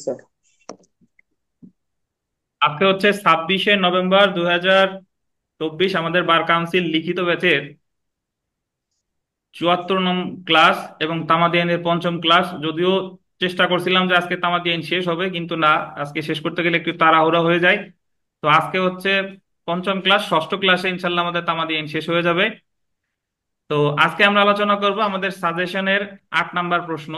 Sir. আজকে হচ্ছে 26শে November 2024, আমাদের বার কাউন্সিল লিখিত ব্যাচের 74 নং ক্লাস এবং তামাদি আইনের পঞ্চম ক্লাস। যদিও চেষ্টা করছিলাম যে আজকে তামাদি আইন শেষ হবে, কিন্তু না, আজকে শেষ করতে গেলে একটু তাড়াহুড়া হয়ে যায়। তো আজকে হচ্ছে পঞ্চম ক্লাস, ষষ্ঠ ক্লাসে ইনশাল্লাহ আমাদের তামাদি আইন শেষ হয়ে যাবে। তো আজকে আমরা আলোচনা করব আমাদের সাজেশনের 8 নাম্বার প্রশ্ন।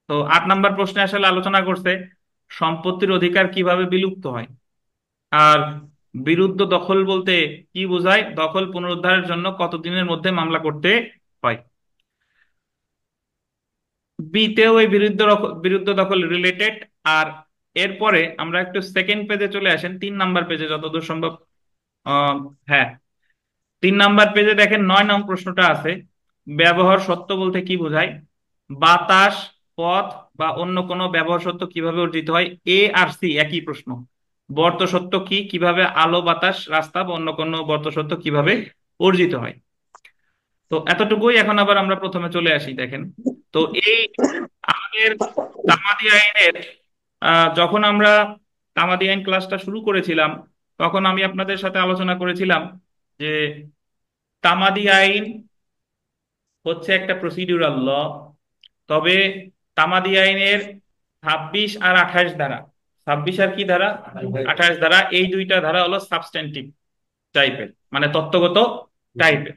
তো 8 নাম্বার প্রশ্নে আসলে আলোচনা করছে সম্পত্তির অধিকার কিভাবে বিলুপ্ত হয়, আর বিরুদ্ধ দখল বলতে কি বোঝায়, দখল পুনরুদ্ধারের জন্য কতদিনের মধ্যে মামলা করতে হয়। বিতেও এই বিরুদ্ধ দখল রিলেটেড। আর এরপরে আমরা একটু সেকেন্ড পেজে চলে আসেন, 3 নাম্বার পেজে যতদূর সম্ভব। আহ, হ্যাঁ, 3 নাম্বার পেজে দেখেন 9 নং প্রশ্নটা আছে, ব্যবহার সত্য বলতে কি বোঝায়, বাতাস, পথ বা অন্য কোনো ব্যবহার সত্য কিভাবে অর্জিত হয়। এ আর সি একই প্রশ্ন। বর্ত সত্য কি, কিভাবে আলো, বাতাস, রাস্তা বা অন্য কোনো বর্ত সত্য কিভাবে অর্জিত হয়। তো এতটুকুই। এখন আবার আমরা প্রথমে চলে আসি, দেখেন। তো এই আমাদের তামাদি আইনের যখন আমরা তামাদি আইন ক্লাসটা শুরু করেছিলাম, তখন আমি আপনাদের সাথে আলোচনা করেছিলাম যে তামাদি আইন হচ্ছে একটা প্রসিডিউরাল ল। তবে তামাদি আইনের 26 আর 28 ধারা, 26 আর কি ধারা, 28 ধারা, এই দুইটা ধারা হলো সাবস্ট্যান্টিভ টাইপের, মানে তত্ত্বগত টাইপের।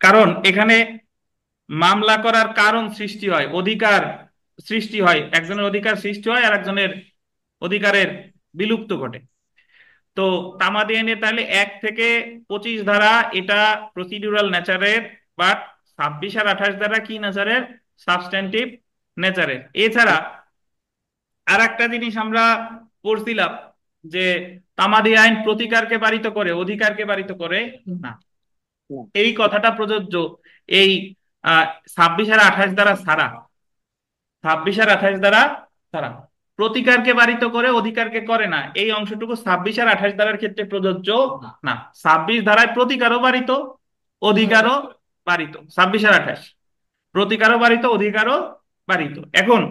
কারণ এখানে মামলা করার কারণ সৃষ্টি হয়, অধিকার সৃষ্টি হয়, একজনের অধিকার সৃষ্টি হয় আর একজনের অধিকারের বিলুপ্ত ঘটে। তো তামাদি আইনে তাহলে 1 থেকে 25 ধারা এটা প্রসিডিউরাল নেচারের, বাট 26 আর 28 ধারা কি নেচারের, সাবস্ট্যান্টিভ নেচারের। এছাড়া আর একটা জিনিস আমরা পড়ছিলাম যে তামাদি আইন প্রতিকারকে বারিত করে, অধিকারকে বারিত করে না। এই কথাটা প্রযোজ্য এই 26 আর 28 ধারা ছাড়া। 26 আর 28 ধারা ছাড়া প্রতিকারকে বারিত করে, অধিকারকে করে না, এই অংশটুকু 26 আর 28 ধারার ক্ষেত্রে প্রযোজ্য না। 26 ধারায় প্রতিকারও বারিত, অধিকারও বারিত। 26 আর 28 প্রতিকারও বারিত, অধিকারও বারিত। এখন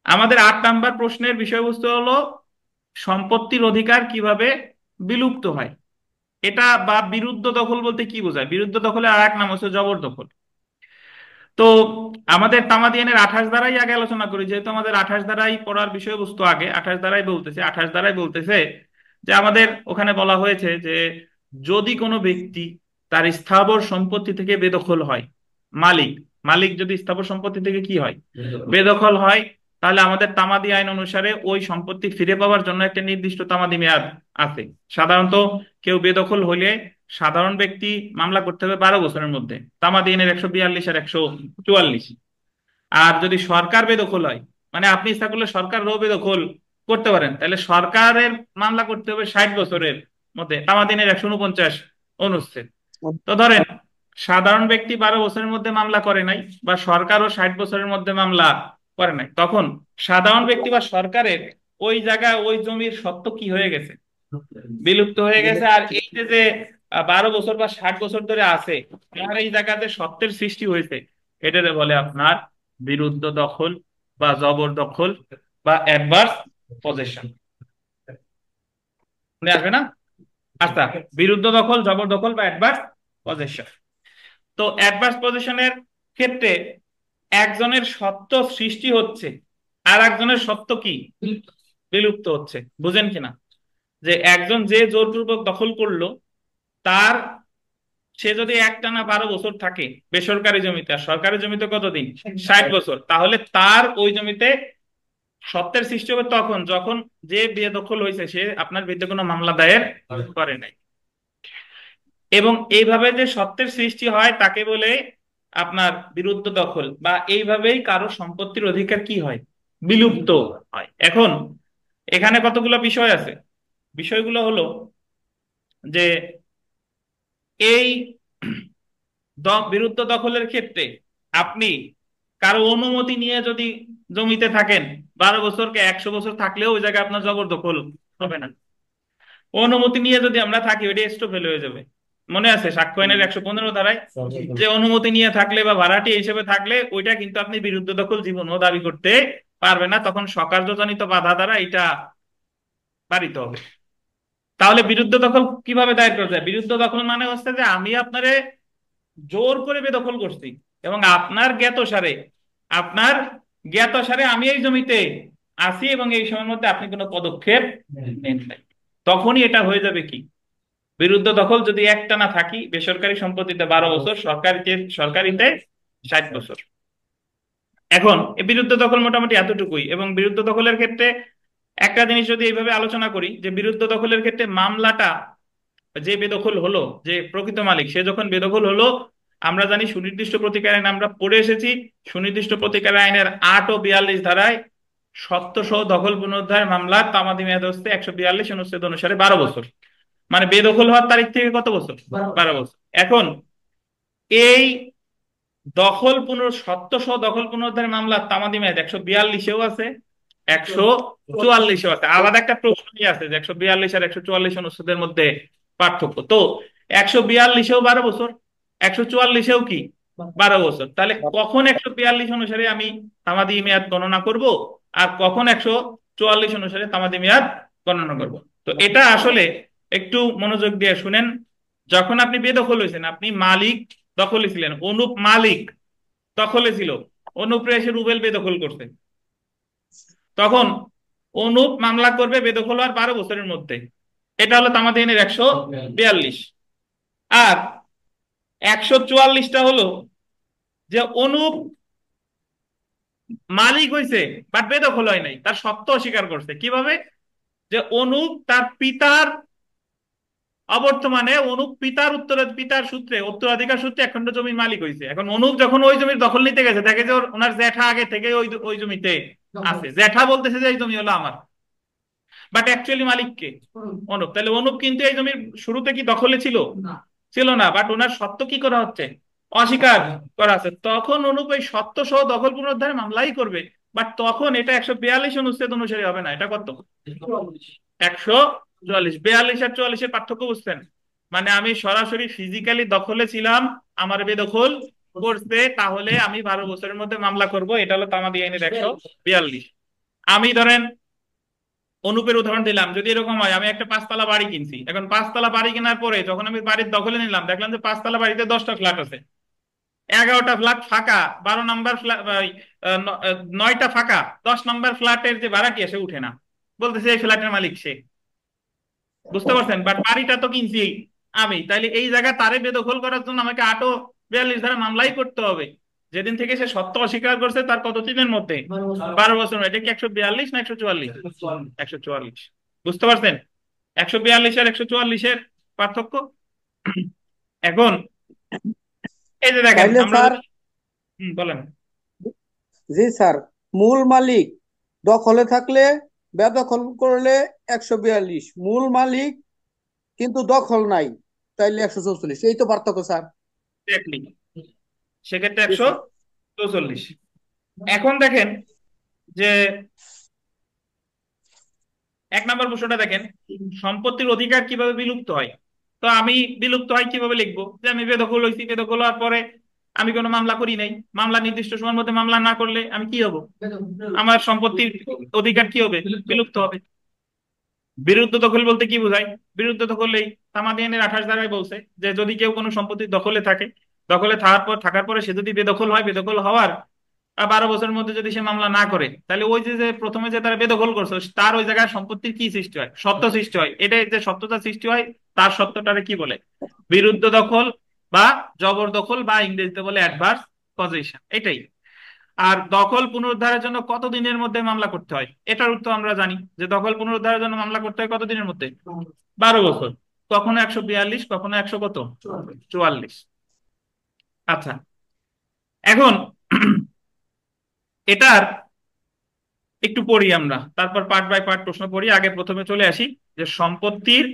আমাদের 8 নাম্বার প্রশ্নের বিষয়বস্তু হলো সম্পত্তির অধিকার কিভাবে বিলুপ্ত হয়। এটা বা বিরুদ্ধ দখল বলতে কি বোঝায়, বিরুদ্ধ দখলের আর এক নাম হচ্ছে জবরদখল। তো আমাদের তামাদিয়ানের 28 ধারাই আগে আলোচনা করি, যেহেতু আমাদের 28 ধারাই পড়ার বিষয়বস্তু। আগে 28 ধারাই বলতেছে যে আমাদের ওখানে বলা হয়েছে যে যদি কোনো ব্যক্তি তার স্থাবর সম্পত্তি থেকে বেদখল হয়, মালিক মালিক যদি স্থাবর সম্পত্তি থেকে কি হয়, বেদখল হয়, তাহলে আমাদের তামাদি আইন অনুসারে ওই সম্পত্তি ফিরে পাওয়ার জন্য একটা নির্দিষ্ট তামাদি মেয়াদ আছে। সাধারণত কেউ বেদখল হইলে সাধারণ ব্যক্তি মামলা করতে হবে 12 বছরের মধ্যে, তামাদি আইনের 142 আর 144। আর যদি সরকার বেদখল হয়, মানে আপনি ইচ্ছা করলে সরকারও বেদখল করতে পারেন, তাহলে সরকারের মামলা করতে হবে 60 বছরের মধ্যে, তামাদিনের 149 অনুচ্ছেদ। তো ধরেন সাধারণ ব্যক্তি 12 বছরের মধ্যে মামলা করে নাই, বা সরকারও 60 বছরের মধ্যে মামলা করে নাই, তখন সাধারণ ব্যক্তি বা সরকারের ওই জায়গা ওই জমির সত্ত্ব কি হয়ে গেছে, বিলুপ্ত হয়ে গেছে। আর এই যে যে 12 বছর বা 60 বছর ধরে আছে, আর এই জায়গাতে সত্ত্বের সৃষ্টি হয়েছে, এটারে বলে আপনার বিরুদ্ধ দখল বা জবরদখল বা অ্যাডভার্স পজেশন। মনে আসবে না? আচ্ছা, বিরুদ্ধ দখল, জবরদখল বা অ্যাডভার্স পজেশন। তো অ্যাডভার্স পজিশনের ক্ষেত্রে একজনের সত্ত্ব সৃষ্টি হচ্ছে, আর একজনের সত্ত্ব কি বিলুপ্ত হচ্ছে। বুঝেন কিনা? যে একজন যে জোরপূর্বক দখল করলো, তার সে যদি একটানা 12 বছর থাকে বেসরকারি জমিতে, আর সরকারি জমিতে কতদিন, 60 বছর, তাহলে তার ওই জমিতে সত্ত্বের সৃষ্টি হবে তখন যখন যে বেদখল হয়েছে সে আপনার বিরুদ্ধে কোনো মামলা দায়ের করে নাই। এবং এইভাবে যে সত্ত্বের সৃষ্টি হয় তাকে বলে আপনার বিরুদ্ধ দখল, বা এইভাবেই কারো সম্পত্তির অধিকার কি হয়, বিলুপ্ত হয়। এখন এখানে কতগুলো বিষয় আছে। বিষয়গুলো হলো যে এই বিরুদ্ধ দখলের ক্ষেত্রে আপনি কারো অনুমতি নিয়ে যদি জমিতে থাকেন, 12 বছরকে 100 বছর থাকলেও ওই জায়গায় আপনার জবরদখল হবে না। অনুমতি নিয়ে যদি আমরা থাকি, ওইটা স্টপ ফেল হয়ে যাবে। মনে আছে সাক্ষ্য আইনের 115 ধারায় যে অনুমতি নিয়ে থাকলে বা ভাড়াটি হিসেবে থাকলে ওইটা কিন্তু আপনি বিরুদ্ধ দখল জীবনও দাবি করতে পারবে না, তখন স্বকার্যজনিত বাধা দ্বারা এটা পারিত হবে। তাহলে বিরুদ্ধ দখল কিভাবে দায়ের করা যায়? বিরুদ্ধ দখল মানে হচ্ছে যে আমি আপনারে জোর করে বেদখল করছি, এবং আপনার জ্ঞাতসারে আমি এই জমিতে আছি, এবং এই সময়ের মধ্যে আপনি কোনো পদক্ষেপ নেন নাই। তখনই এটা হয়ে যাবে কি বিরুদ্ধ দখল। যদি একটানা থাকি, বেসরকারি সম্পত্তিতে 12 বছর, সরকারিতে 60 বছর। এখন এই বিরুদ্ধ দখল মোটামুটি এতটুকুই। এবং বিরুদ্ধ দখলের ক্ষেত্রে একটা জিনিস যদি এইভাবে আলোচনা করি, যে বিরুদ্ধ দখলের ক্ষেত্রে মামলাটা, যে বেদখল হলো, যে প্রকৃত মালিক সে যখন বেদখল হলো, আমরা জানি সুনির্দিষ্ট প্রতিকার আইন আমরা পড়ে এসেছি। সুনির্দিষ্ট প্রতিকার আইনের 8 ও 42 ধারায় সত্ত্বসহ দখল পুনরুদ্ধার মামলার তামাদি মেয়াদ হচ্ছে 142 অনুচ্ছেদ অনুসারে 12 বছর। মানে বেদখল হওয়ার তারিখ থেকে কত বছর? 12 বছর। এখন এই সত্ত্বসহ দখল পুনরুদ্ধার মামলার তামাদি মেয়াদ 142-এও আছে, 144-এও আছে। আলাদা একটা প্রশ্নই আছে যে 142 আর 144 অনুচ্ছেদের মধ্যে পার্থক্য। তো 142-এও 12 বছর, 144-এও কি 12 বছর। তাহলে কখন 142 অনুসারে আমি তামাদি মেয়াদ গণনা করব, আর কখন 144 অনুসারে তামাদি মেয়াদ গণনা করব? তো এটা আসলে একটু মনোযোগ দিয়ে শুনেন। যখন আপনি বেদখল হয়েছেন, আপনি মালিক দখলে ছিলেন, অনুপ মালিক দখলে ছিল, অনুপরে এসে রুবেল বেদখল করছে, তখন অনুপ মামলা করবে বেদখল হওয়ার 12 বছরের মধ্যে। এটা হলো তামাদি আইনের 142। আর 144টা হলো যে অনুপ মালিক হয়েছে বাট বেদখল হয় নাই, তার সত্ত্ব অস্বীকার করছে। কিভাবে? যে অনুপ তার পিতার অবর্তমানে অনুপ পিতার সূত্রে, উত্তরাধিকার সূত্রে এক খণ্ড জমির মালিক হয়েছে। এখন অনুপ যখন ওই জমির দখল নিতে গেছে, দেখে যে ওনার জ্যাঠা আগে থেকে ওই জমিতে আছে, জ্যাঠা বলতেছে যে এই জমি হলো আমার, বাট অ্যাকচুয়ালি মালিক কে? অনুপ। তাহলে অনুপ কিন্তু এই জমির শুরুতে কি দখলে ছিল? ছিল না, বাট ওনার সত্ত্ব কি করা হচ্ছে? অস্বীকার করা আছে। তখন অনুপ এই সত্ত্ব সহ দখল পুনরুদ্ধার মামলাই করবে, বাট তখন এটা 142 অনুচ্ছেদ অনুসারে হবে না। এটা কত? 144। 42 আর 44-এর পার্থক্য বুঝছেন? মানে আমি সরাসরি ফিজিক্যালি দখলে ছিলাম, আমার বেদখল করছে, তাহলে আমি 12 বছরের মধ্যে মামলা করব। এটা হলো তামাদি আইনের 142। আমি ধরেন অনুপের উদাহরণ দিলাম, যদি এরকম হয় আমি একটা 5 তলা বাড়ি কিনছি, এখন 5 তলা বাড়ি কেনার পরে যখন আমি বাড়ির দখলে নিলাম, দেখলাম যে 5 তলা বাড়িতে 10টা ফ্ল্যাট আছে, 11টা ফ্ল্যাট ফাঁকা, 12 নম্বর ফ্ল্যাট, 9টা ফাঁকা, 10 নম্বর ফ্ল্যাটের যে ভাড়াটিয়া সে উঠে না, বলতেছে এই ফ্ল্যাটের মালিক সে। বুঝতে পারছেন? বাট বাড়িটা তো কিনছি আমি, তাইলে এই জায়গা তারে বেদখল করার জন্য আমাকে 8 ও 42 ধারা মামলাই করতে হবে। যেদিন থেকে সে সত্য অস্বীকার করছে তার কত দিনের মধ্যে? 12 বছর। এটা কি 142 না 144? 144। বুঝতে পারছেন 142 আর 144-এর পার্থক্য? এখন এই যে দেখেন তাইলে আমরা স্যার, যদি বলেন। জি স্যার, মূল মালিক দখলে থাকলে, বেদখল করলে 142, মূল মালিক কিন্তু দখল নাই তাইলে 144, এই তো পার্থক্য স্যার। Exactly, সেক্ষেত্রে জি স্যার। 144। এখন দেখেন যে 1 নম্বর প্রশ্নটা দেখেন, সম্পত্তির অধিকার কিভাবে বিলুপ্ত হয়? তো আমি বিলুপ্ত হয় কিভাবে লিখবো? যে আমি বেদখল হয়েছি, বেদখল হওয়ার পরে আমি কোনো মামলা করি নাই, মামলা নির্দিষ্ট সময়ের মধ্যে মামলা না করলে আমি কি হব? আমার সম্পত্তির অধিকার কি হবে? বিলুপ্ত হবে। বিরুদ্ধ দখল বলতে কি বোঝায়? বিরুদ্ধ দখল এই তামাদি আইনের 28 ধারায় বলছে যে যদি কেউ কোনো সম্পত্তির দখলে থাকে, দখলে থাকার পরে সে যদি বেদখল হয়, বেদখল হওয়ার 12 বছরের মধ্যে যদি সে মামলা না করে, তাহলে ওই যে যে প্রথমে যে তারা বেদখল করছে তার ওই জায়গায় সম্পত্তির কি সৃষ্টি হয়? সত্ত্ব সৃষ্টি হয়। এটাই যে সত্যতা সৃষ্টি হয়, তার সত্যটারে কি বলে? বিরুদ্ধ দখল বা জবরদখল, বা ইংরেজিতে বলে অ্যাডভার্স পজিশন, এটাই। আর দখল পুনরুদ্ধারের জন্য কত দিনের মধ্যে মামলা করতে হয়? এটার উত্তর আমরা জানি, যে দখল পুনরুদ্ধারের জন্য মামলা করতে হয় কত দিনের মধ্যে? 12 বছর। কখনো 142, কখনো 100 কত? 44। আচ্ছা, এখন এটার একটু পড়ি আমরা, তারপর পার্ট বাই পার্ট প্রশ্ন পড়ি। আগে প্রথমে চলে আসি যে সম্পত্তির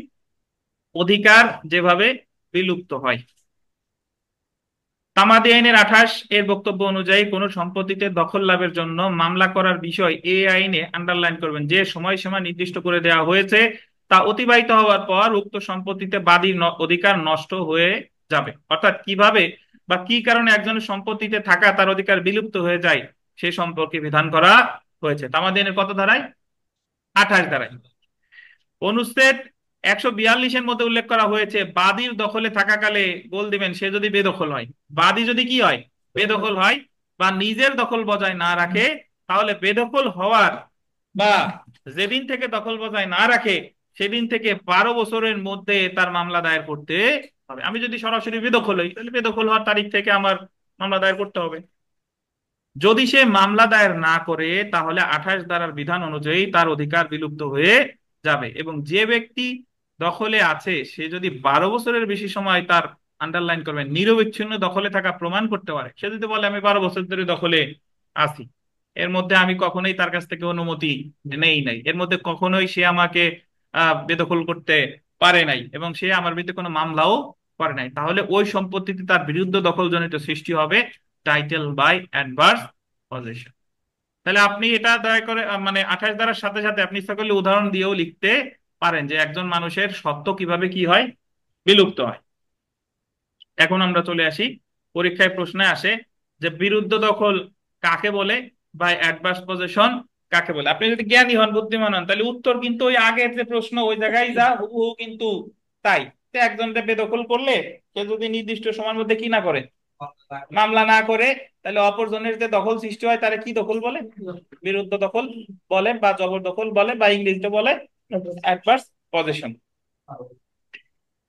অধিকার যেভাবে বিলুপ্ত হয়। তামাদি আইনের 28 এর বক্তব্য অনুযায়ী কোন সম্পত্তিতে দখল লাভের জন্য মামলা করার বিষয় এই আইনে আন্ডারলাইন করবেন যে সময়সীমা নির্দিষ্ট করে দেওয়া হয়েছে তা অতিবাহিত হওয়ার পর উক্ত সম্পত্তিতে বাদীর অধিকার নষ্ট হয়ে যাবে। অর্থাৎ কিভাবে বা কি কারণে একজনের সম্পত্তিতে থাকা তার অধিকার বিলুপ্ত হয়ে যায় সে সম্পর্কে বিধান করা হয়েছে। তামাদিনের কত ধারায়? 28 ধারায়। অনুচ্ছেদ 142-এর মধ্যে উল্লেখ করা হয়েছে বাদীর দখলে থাকাকালে গোল দিবেন সে যদি বেদখল হয়। বাদী যদি কি হয়? বেদখল হয় বা নিজের দখল বজায় না রাখে, তাহলে বেদখল হওয়ার বা যেদিন থেকে দখল বজায় না রাখে সেদিন থেকে 12 বছরের মধ্যে তার মামলা দায়ের করতে হবে। আমি যদি সরাসরি বেদখল হই, তাহলে বেদখল হওয়ার তারিখ থেকে আমার মামলা দায়ের করতে হবে। যদি সে মামলা দায়ের না করে, তাহলে 28 ধারার বিধান অনুযায়ী তার অধিকার বিলুপ্ত হয়ে যাবে। এবং যে ব্যক্তি দখলে আছে সে যদি 12 বছরের বেশি সময়, তার আন্ডারলাইন করবেন, নিরবিচ্ছিন্ন দখলে থাকা প্রমাণ করতে পারে। সে যদি বলে আমি 12 বছর ধরে দখলে আছি, এর মধ্যে আমি কখনোই তার কাছ থেকে অনুমতি নেই নাই, এর মধ্যে কখনোই সে আমাকে বেদখল করতে পারে নাই, এবং সে আমার বিরুদ্ধে কোনো মামলাও করে নাই, তাহলে ওই সম্পত্তিতে তার বিরুদ্ধে দখলজনিত সৃষ্টি হবে টাইটেল বাই অ্যাডভার্স পজেশন। তাহলে আপনি এটা দয়া করে মানে 28 ধারার সাথে সাথে আপনি ইচ্ছা করলে উদাহরণ দিয়েও লিখতে পারেন যে একজন মানুষের সত্ত্ব কিভাবে কি হয়, বিলুপ্ত হয়। এখন আমরা চলে আসি, পরীক্ষায় প্রশ্নে আসে যে বিরুদ্ধ দখল কাকে বলে বা অ্যাডভার্স পজেশন কাকে বলে। আপনি যদি জ্ঞানী হন, বুদ্ধিমান হন, তাহলে উত্তর কিন্তু ওই আগের যে প্রশ্ন ওই জায়গায় যা হুবহু কিন্তু তাই। তো একজনকে বেদখল করলে সে যদি নির্দিষ্ট সময়ের মধ্যে কি না করে, মামলা না করে, তাহলে অপরজনের যে দখল সৃষ্টি হয় তারা কি দখল বলে? বিরুদ্ধ দখল বলে বা জবরদখল বলে বা ইংরেজিতে বলে adverse possession.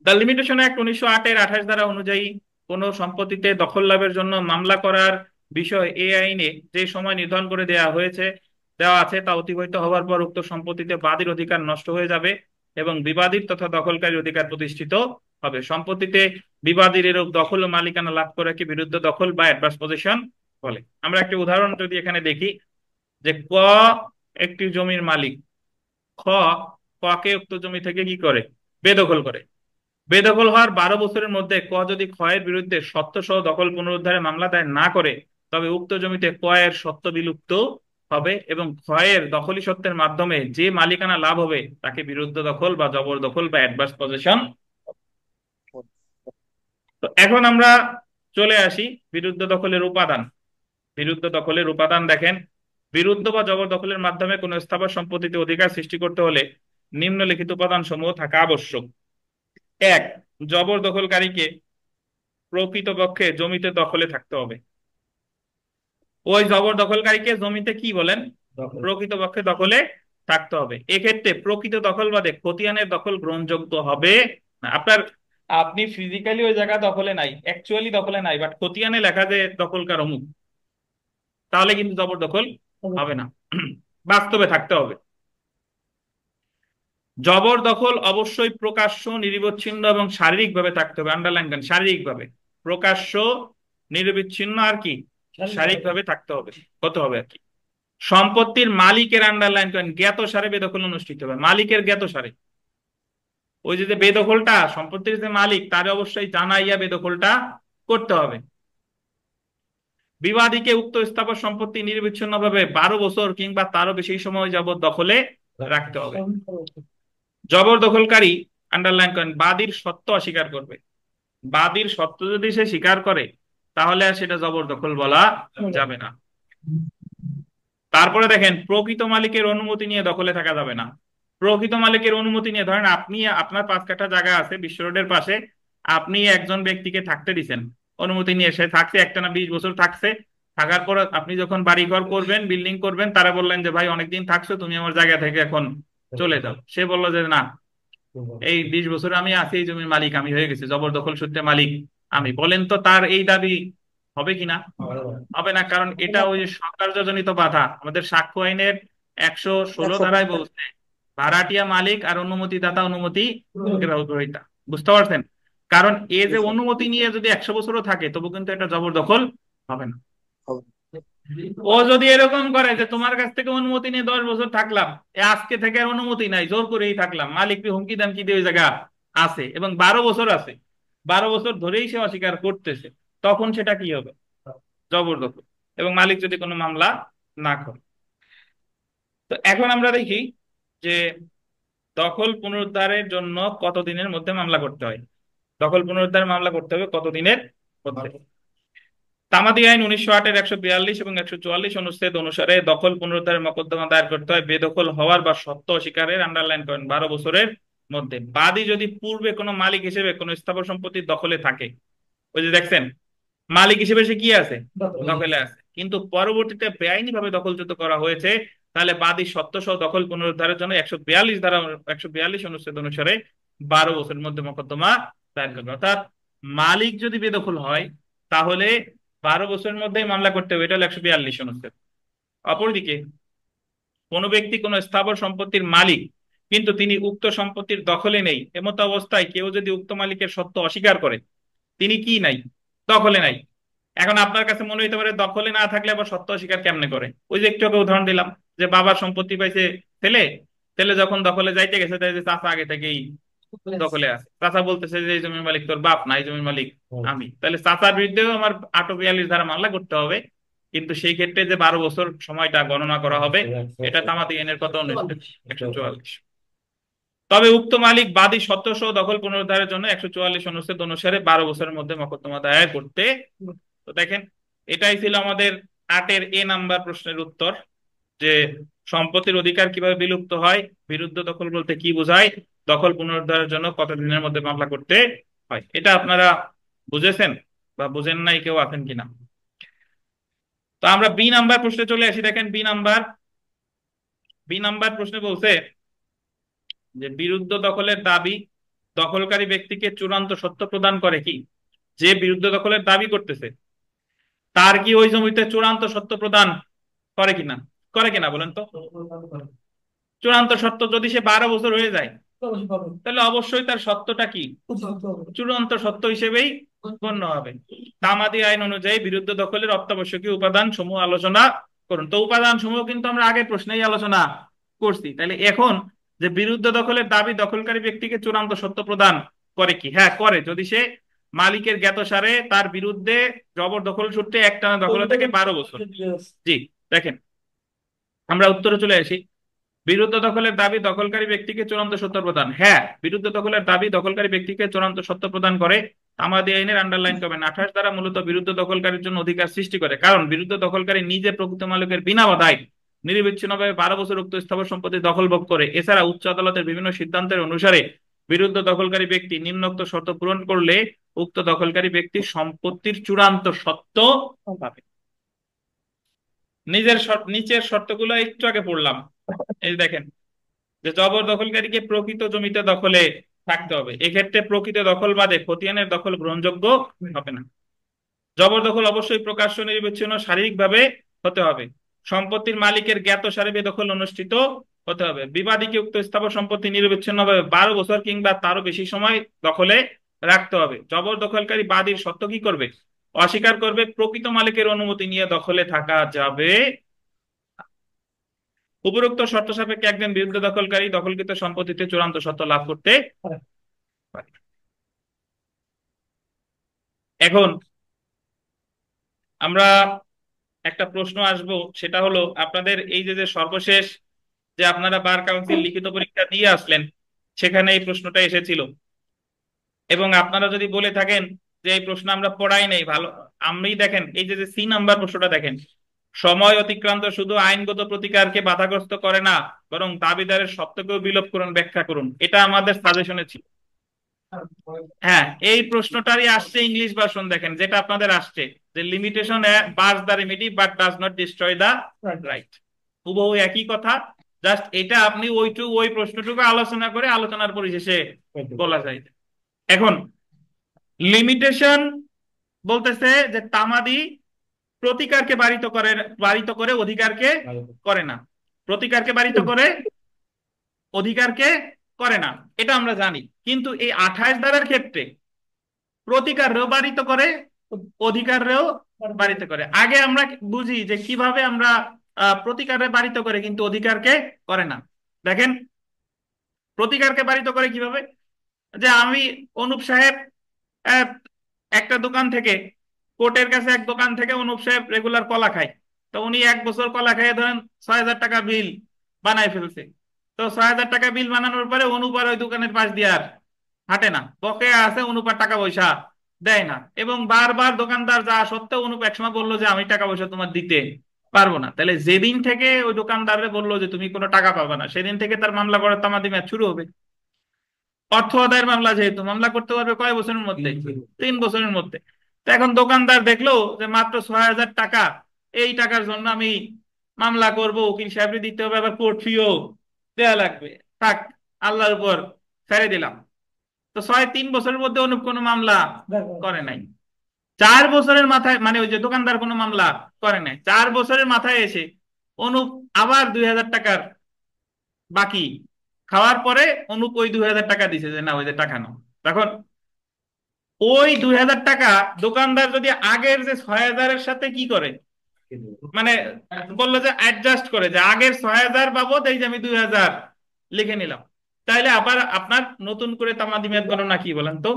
The limitation act 1908-এর 28 ধারা অনুযায়ী কোন সম্পত্তিতে দখল লাভের জন্য মামলা করার বিষয় এই আইনে যে সময় নির্ধারণ করে দেওয়া আছে তা অতিবাহিত হওয়ার পর উক্ত সম্পত্তিতে বাদীর অধিকার নষ্ট হয়ে যাবে এবং বিবাদীর তথা দখলকারীর অধিকার প্রতিষ্ঠিত হবে। সম্পত্তিতে বিবাদীর এরূপ দখল ও মালিকানা লাভ করাকে বিরুদ্ধ দখল বা অ্যাডভার্স পজিশন বলে। আমরা একটি উদাহরণ যদি এখানে দেখি, যে ক একটি জমির মালিক, খ কে উক্ত জমি থেকে কি করে, বেদখল করে। বেদখল হওয়ার 12 বছরের মধ্যে ক যদি ক্ষয়ের বিরুদ্ধে সত্ত্ব সহ দখল পুনরুদ্ধারে মামলা দায়ের না করে, তবে উক্ত জমিতে ক্ষয়ের সত্ত্ব বিলুপ্ত হবে এবং ক্ষয়ের দখলি সত্ত্বের মাধ্যমে যে মালিকানা লাভ হবে তাকে বিরুদ্ধ দখল বা জবরদখল বা অ্যাডভার্স পজেশন। তো এখন আমরা চলে আসি বিরুদ্ধ দখলের উপাদান। বিরুদ্ধ দখলের উপাদান দেখেন, বিরুদ্ধ বা জবরদখলের মাধ্যমে কোনো স্থাবর সম্পত্তিতে অধিকার সৃষ্টি করতে হলে নিম্নলিখিত উপাদান সমূহ থাকা আবশ্যক। এক, জবরদখলকারীকে প্রকৃতপক্ষে জমিতে দখলে থাকতে হবে। ওই জবরদখলকারীকে জমিতে কি বলেন? প্রকৃতপক্ষে দখলে থাকতে হবে। এক্ষেত্রে প্রকৃত দখল বাদে খতিয়ানের দখল গ্রহণযোগ্য হবে না। আপনি ফিজিক্যালি ওই জায়গা দখলে নাই, অ্যাকচুয়ালি দখলে নাই, বাট খতিয়ানে লেখা যে দখলকার অমুক, তাহলে কিন্তু জবরদখল হবে না, বাস্তবে থাকতে হবে। জবরদখল অবশ্যই প্রকাশ্য, নিরবচ্ছিন্ন এবং শারীরিকভাবে থাকতে হবে। আন্ডারলাইন করেন, শারীরিকভাবে। প্রকাশ্য, নিরবিচ্ছিন্ন আর কি শারীরিকভাবে থাকতে হবে, হতে হবে আর কি। সম্পত্তির মালিকের, আন্ডারলাইন করেন, জ্ঞাত সারে বেদখল অনুষ্ঠিত হবে। মালিকের জ্ঞাত সারে, ওই যে বেদখলটা, সম্পত্তির যে মালিক তার অবশ্যই জানাইয়া বেদখলটা করতে হবে। বিবাদীকে উক্ত স্থাবর সম্পত্তি নিরবিচ্ছিন্নভাবে 12 বছর কিংবা তারও বেশি সময় যাবত দখলে রাখতে হবে। জবরদখলকারী, আন্ডারলাইন করেন, বাদীর সত্ত্ব অস্বীকার করবে। বাদীর সত্ত্ব যদি সে স্বীকার করে, তাহলে আর সেটা জবরদখল বলা যাবে না। তারপরে দেখেন, প্রকৃত মালিকের অনুমতি নিয়ে দখলে থাকা যাবে না। প্রকৃত মালিকের অনুমতি নিয়ে, ধরেন আপনি, আপনার 5 কাঠা জায়গা আছে বিশ্ব রোডের পাশে, আপনি একজন ব্যক্তিকে থাকতে দিচ্ছেন অনুমতি নিয়ে, সে থাকছে একটানা 20 বছর থাকছে। থাকার পর আপনি যখন বাড়িঘর করবেন, বিল্ডিং করবেন, তারা বললেন যে ভাই অনেকদিন থাকছো, তুমি আমার জায়গা থেকে এখন চলে যাও। সে বললো যে না, এই 20 বছর আমি আছি, এই জমির মালিক আমি হয়ে গেছি, জবরদখল সূত্রে মালিক আমি। বলেন তো তার এই দাবি হবে কিনা? হবে না, কারণ এটা ওই যে সরকারজনিত বাধা। আমাদের সাক্ষ্য আইনের 116 ধারায় 115। বলছে ভাড়াটিয়া মালিক আর অনুমতিদাতা অনুমতি গ্রহীতা। বুঝতে পারছেন? কারণ এ জি যে স্যার। অনুমতি নিয়ে যদি 100 বছরও থাকে, তবু কিন্তু এটা জবরদখল হবে না। হবে। ও যদি এরকম করে যে তোমার কাছ থেকে অনুমতি নিয়ে 10 বছর থাকলাম, আজকে থেকে আর অনুমতি নাই, জোর করেই থাকলাম, মালিককে হুমকি দামকি দিয়ে ওই জায়গা আছে এবং 12 বছর আছে, 12 বছর ধরেই সে অস্বীকার করতেছে, তখন সেটা কি হবে? জবরদখল। এবং মালিক যদি কোনো মামলা না করে। তো এখন আমরা দেখি যে দখল পুনরুদ্ধারের জন্য কত দিনের মধ্যে মামলা করতে হয়। দখল পুনরুদ্ধার মামলা করতে হবে কত দিনের মধ্যে? তামাদি আইন 1908-এর 142 এবং 144 অনুচ্ছেদ অনুসারে দখল পুনরুদ্ধারের মোকদ্দমা দায়ের করতে হয় বেদখল হওয়ার বা সত্ত্ব অস্বীকারের, আন্ডারলাইন করেন, 12 বছরের মধ্যে। বাদী যদি পূর্বে কোনো মালিক হিসেবে কোনো স্থাবর সম্পত্তির দখলে থাকে, ওই যে দেখছেন মালিক হিসেবে সে কি আছে, দখলে আছে, কিন্তু পরবর্তীতে বেআইনি ভাবে দখলচ্যুত করা হয়েছে, তাহলে বাদী সত্ত্ব সহ দখল পুনরুদ্ধারের জন্য 142 অনুচ্ছেদ অনুসারে 12 বছরের মধ্যে মোকদ্দমা দায়ের করবে। অর্থাৎ মালিক যদি বেদখল হয় তাহলে 12 বছরের মধ্যেই মামলা করতে হবে, এটা হলো 142 অনুচ্ছেদ। অপরদিকে কোনো ব্যক্তি কোনো স্থাবর সম্পত্তির মালিক কিন্তু তিনি উক্ত সম্পত্তির দখলে নেই, এমত অবস্থায় কেউ যদি উক্ত মালিকের সত্ত্ব অস্বীকার করে, তিনি কি নাই, দখলে নাই। এখন আপনার কাছে মনে হইতে পারে দখলে না থাকলে আবার সত্ত্ব অস্বীকার কেমনে করে? ওই যে একটু আগে উদাহরণ দিলাম যে বাবার সম্পত্তি পাইছে ছেলে, ছেলে যখন দখলে যাইতে গেছে তাই যে চাচা আগে থেকেই দখলে আছে, চাচা বলতেছে যে এই জমির মালিক তোর বাপ না, এই জমির মালিক আমি, তাহলে চাচার বিরুদ্ধেও আমার 842 ধারা মামলা করতে হবে। কিন্তু সেই ক্ষেত্রে যে 12 বছর সময়টা গণনা করা হবে, এটা তামাদি আইনের কত অনুচ্ছেদ, 144। তবে উক্ত মালিক বাদী সত্ত্ব সহ দখল পুনরুদ্ধারের জন্য 144 অনুচ্ছেদ অনুসারে 12 বছরের মধ্যে মোকদ্দমা দায়ের করতে। তো দেখেন, এটাই ছিল আমাদের 8-এর নাম্বার প্রশ্নের উত্তর, যে সম্পত্তির অধিকার কিভাবে বিলুপ্ত হয়, বিরুদ্ধ দখল বলতে কি বোঝায়, দখল পুনরুদ্ধারের জন্য কত দিনের মধ্যে মামলা করতে হয়। এটা আপনারা বুঝেছেন বা বুঝেন নাই কেউ আছেন কিনা? তো আমরা বি নাম্বার প্রশ্নে চলে আসি। দেখেন বি নাম্বার প্রশ্নে বলছে যে বিরুদ্ধ দখলের দাবি দখলকারী ব্যক্তিকে চূড়ান্ত সত্য প্রদান করে কি? যে বিরুদ্ধ দখলের দাবি করতেছে তার কি ওই জমিতে চূড়ান্ত সত্য প্রদান করে কিনা, করে কিনা বলেন তো? চূড়ান্ত সত্য যদি সে 12 বছর হয়ে যায় তাহলে অবশ্যই তার সত্যটা কি, চূড়ান্ত সত্য হিসেবেই গণ্য হবে। তামাদি আইন অনুযায়ী বিরুদ্ধ দখলের অত্যাবশ্যকীয় উপাদান সমূহ আলোচনা করুন। তো উপাদান সমূহ কিন্তু আমরা আগের প্রশ্নেই আলোচনা করছি। তাহলে এখন যে বিরুদ্ধ দখলের দাবি দখলকারী ব্যক্তিকে চূড়ান্ত সত্য প্রদান করে কি? হ্যাঁ করে, যদি সে মালিকের জ্ঞাতসারে তার বিরুদ্ধে জবরদখল সূত্রে একটানা দখলে থাকে 12 বছর। জি, দেখেন আমরা উত্তরে চলে আসি। বিরুদ্ধ দখলের দাবি দখলকারী ব্যক্তিকে চূড়ান্ত সত্য প্রদান, হ্যাঁ বিরুদ্ধ দখলের দাবি দখলকারী ব্যক্তিকে চূড়ান্ত সত্য প্রদান করে। আমাদের আইনের আন্ডারলাইন করবেন 28 দ্বারা মূলত বিরুদ্ধ দখলকারীর জন্য অধিকার সৃষ্টি করে, কারণ বিরুদ্ধ দখলকারী নিজে প্রকৃত মালিকের বিনা বাধায় নিরবিচ্ছিন্নভাবে 12 বছর উক্ত স্থাবর সম্পত্তি দখল ভোগ করে। এছাড়া উচ্চ আদালতের বিভিন্ন সিদ্ধান্তের অনুসারে বিরুদ্ধ দখলকারী ব্যক্তি নিম্নোক্ত শর্ত পূরণ করলে উক্ত দখলকারী ব্যক্তি সম্পত্তির চূড়ান্ত সত্য পাবে। নিচের শর্তগুলো একটু আগে পড়লাম। এই দেখেন যে জবরদখলকারীকে প্রকৃত জমিতে দখলে থাকতে হবে, এক্ষেত্রে প্রকৃত দখল বাদে খতিয়ানের দখল গ্রহণযোগ্য হবে না। জবরদখল অবশ্যই প্রকাশ্য নিরবিচ্ছিন্ন শারীরিকভাবে হতে হবে। সম্পত্তির মালিকের জ্ঞাতসারে বেদখল অনুষ্ঠিত হতে হবে। বিবাদীকে উক্ত স্থাবর সম্পত্তি নিরবিচ্ছিন্নভাবে 12 বছর কিংবা তারও বেশি সময় দখলে রাখতে হবে। জবরদখলকারী বাদীর সত্ত্ব কি করবে, অস্বীকার করবে। প্রকৃত মালিকের অনুমতি নিয়ে দখলে থাকা যাবে। উপরোক্ত শর্ত সাপেক্ষে একজন বিরুদ্ধ দখলকারী দখলকৃত সম্পত্তিতে চূড়ান্ত সত্ত্ব লাভ করতে পারে। এখন আমরা একটা প্রশ্ন আসবো, সেটা হলো আপনাদের এই যে যে সর্বশেষ যে আপনারা বার কাউন্সিল লিখিত পরীক্ষা দিয়ে আসলেন, সেখানে এই প্রশ্নটা এসেছিল। এবং আপনারা যদি বলে থাকেন যে এই প্রশ্ন আমরা পড়াই নাই ভালো, আমি দেখেন এই যে যে সি নাম্বার প্রশ্নটা দেখেন, সময় অতিক্রান্ত শুধু আইনগত প্রতিকারকে বাধাগ্রস্ত করে না, বরং দাবিদারের সত্যকেও বিলোপ করুন, ব্যাখ্যা করুন। এটা আমাদের সাজেশনে ছিল। হ্যাঁ, এই প্রশ্নটারই আসছে ইংলিশ ভার্সন, দেখেন যেটা আপনাদের আসছে যে limitation bars the remedy but does not destroy the right. হুবহু একই কথা, জাস্ট এটা আপনি ওই প্রশ্নটুকু আলোচনা করে আলোচনার পরিশেষে বলা যায়। এখন লিমিটেশন বলতেছে যে তামাদি প্রতিকারকে বারিত করে অধিকারকে করে না, প্রতিকারকে বারিত করে অধিকারকে করে না, এটা আমরা জানি। কিন্তু এই 28 ধারার ক্ষেত্রে প্রতিকারও বারিত করে অধিকারও বারিত করে। আগে আমরা বুঝি যে কিভাবে আমরা প্রতিকারে বারিত করে কিন্তু অধিকারকে করে না। দেখেন প্রতিকারকে বারিত করে কিভাবে, যে আমি অনুপ সাহেব আহ, একটা দোকান থেকে, কোর্টের কাছে এক দোকান থেকে অনুপ সাহেব রেগুলার কলা খায়। তো উনি 1 বছর কলা খাইয়ে ধরেন 6,000 টাকা বিল বানাই ফেলছে। তো 6,000 টাকা বিল বানানোর পরে অনুপ আর ওই দোকানের পাশ দিয়ে আর হাঁটে না, বকেয়া আছে অনুপার টাকা পয়সা দেয় না, এবং বারবার দোকানদার যা সত্ত্বেও অনুপ একসময় বললো যে আমি টাকা পয়সা তোমার দিতে পারবো না, তাহলে যেদিন থেকে ওই দোকানদারে বললো যে তুমি কোনো টাকা পাবে না, সেদিন থেকে তার মামলা করার তামাদি মেয়াদ শুরু হবে। অর্থ আদায়ের মামলা, যেহেতু মামলা করতে পারবে কয় বছরের মধ্যে? 3 বছরের মধ্যে। তো এখন দোকানদার দেখলো যে মাত্র 6,000 টাকা, এই টাকার জন্য আমি মামলা করব, উকিল সাহেব দিতে হবে, আবার কোর্ট ফিও দেওয়া লাগবে, থাক, আল্লাহর উপর ছেড়ে দিলাম। তো 3 বছরের মধ্যে অনুপ কোনো মামলা করে নাই। 4 বছরের মাথায়, মানে ওই যে দোকানদার কোনো মামলা করে নাই, 4 বছরের মাথায় এসে অনুপ আবার 2,000 টাকার বাকি খাওয়ার পরে অনুপ ওই 2,000 টাকা দিছে যে না ওই যে টাকা নাও। তখন ওই 2,000 টাকা দোকানদার যদি আগের যে 6,000-এর সাথে কি করে, মানে বললো যে অ্যাডজাস্ট করে যে আগের 6,000 বাবদ এই যে আমি 2,000 লিখে নিলাম, তাহলে আবার আপনার নতুন করে তামাদি মেয়াদ গণনা কি বলেন তো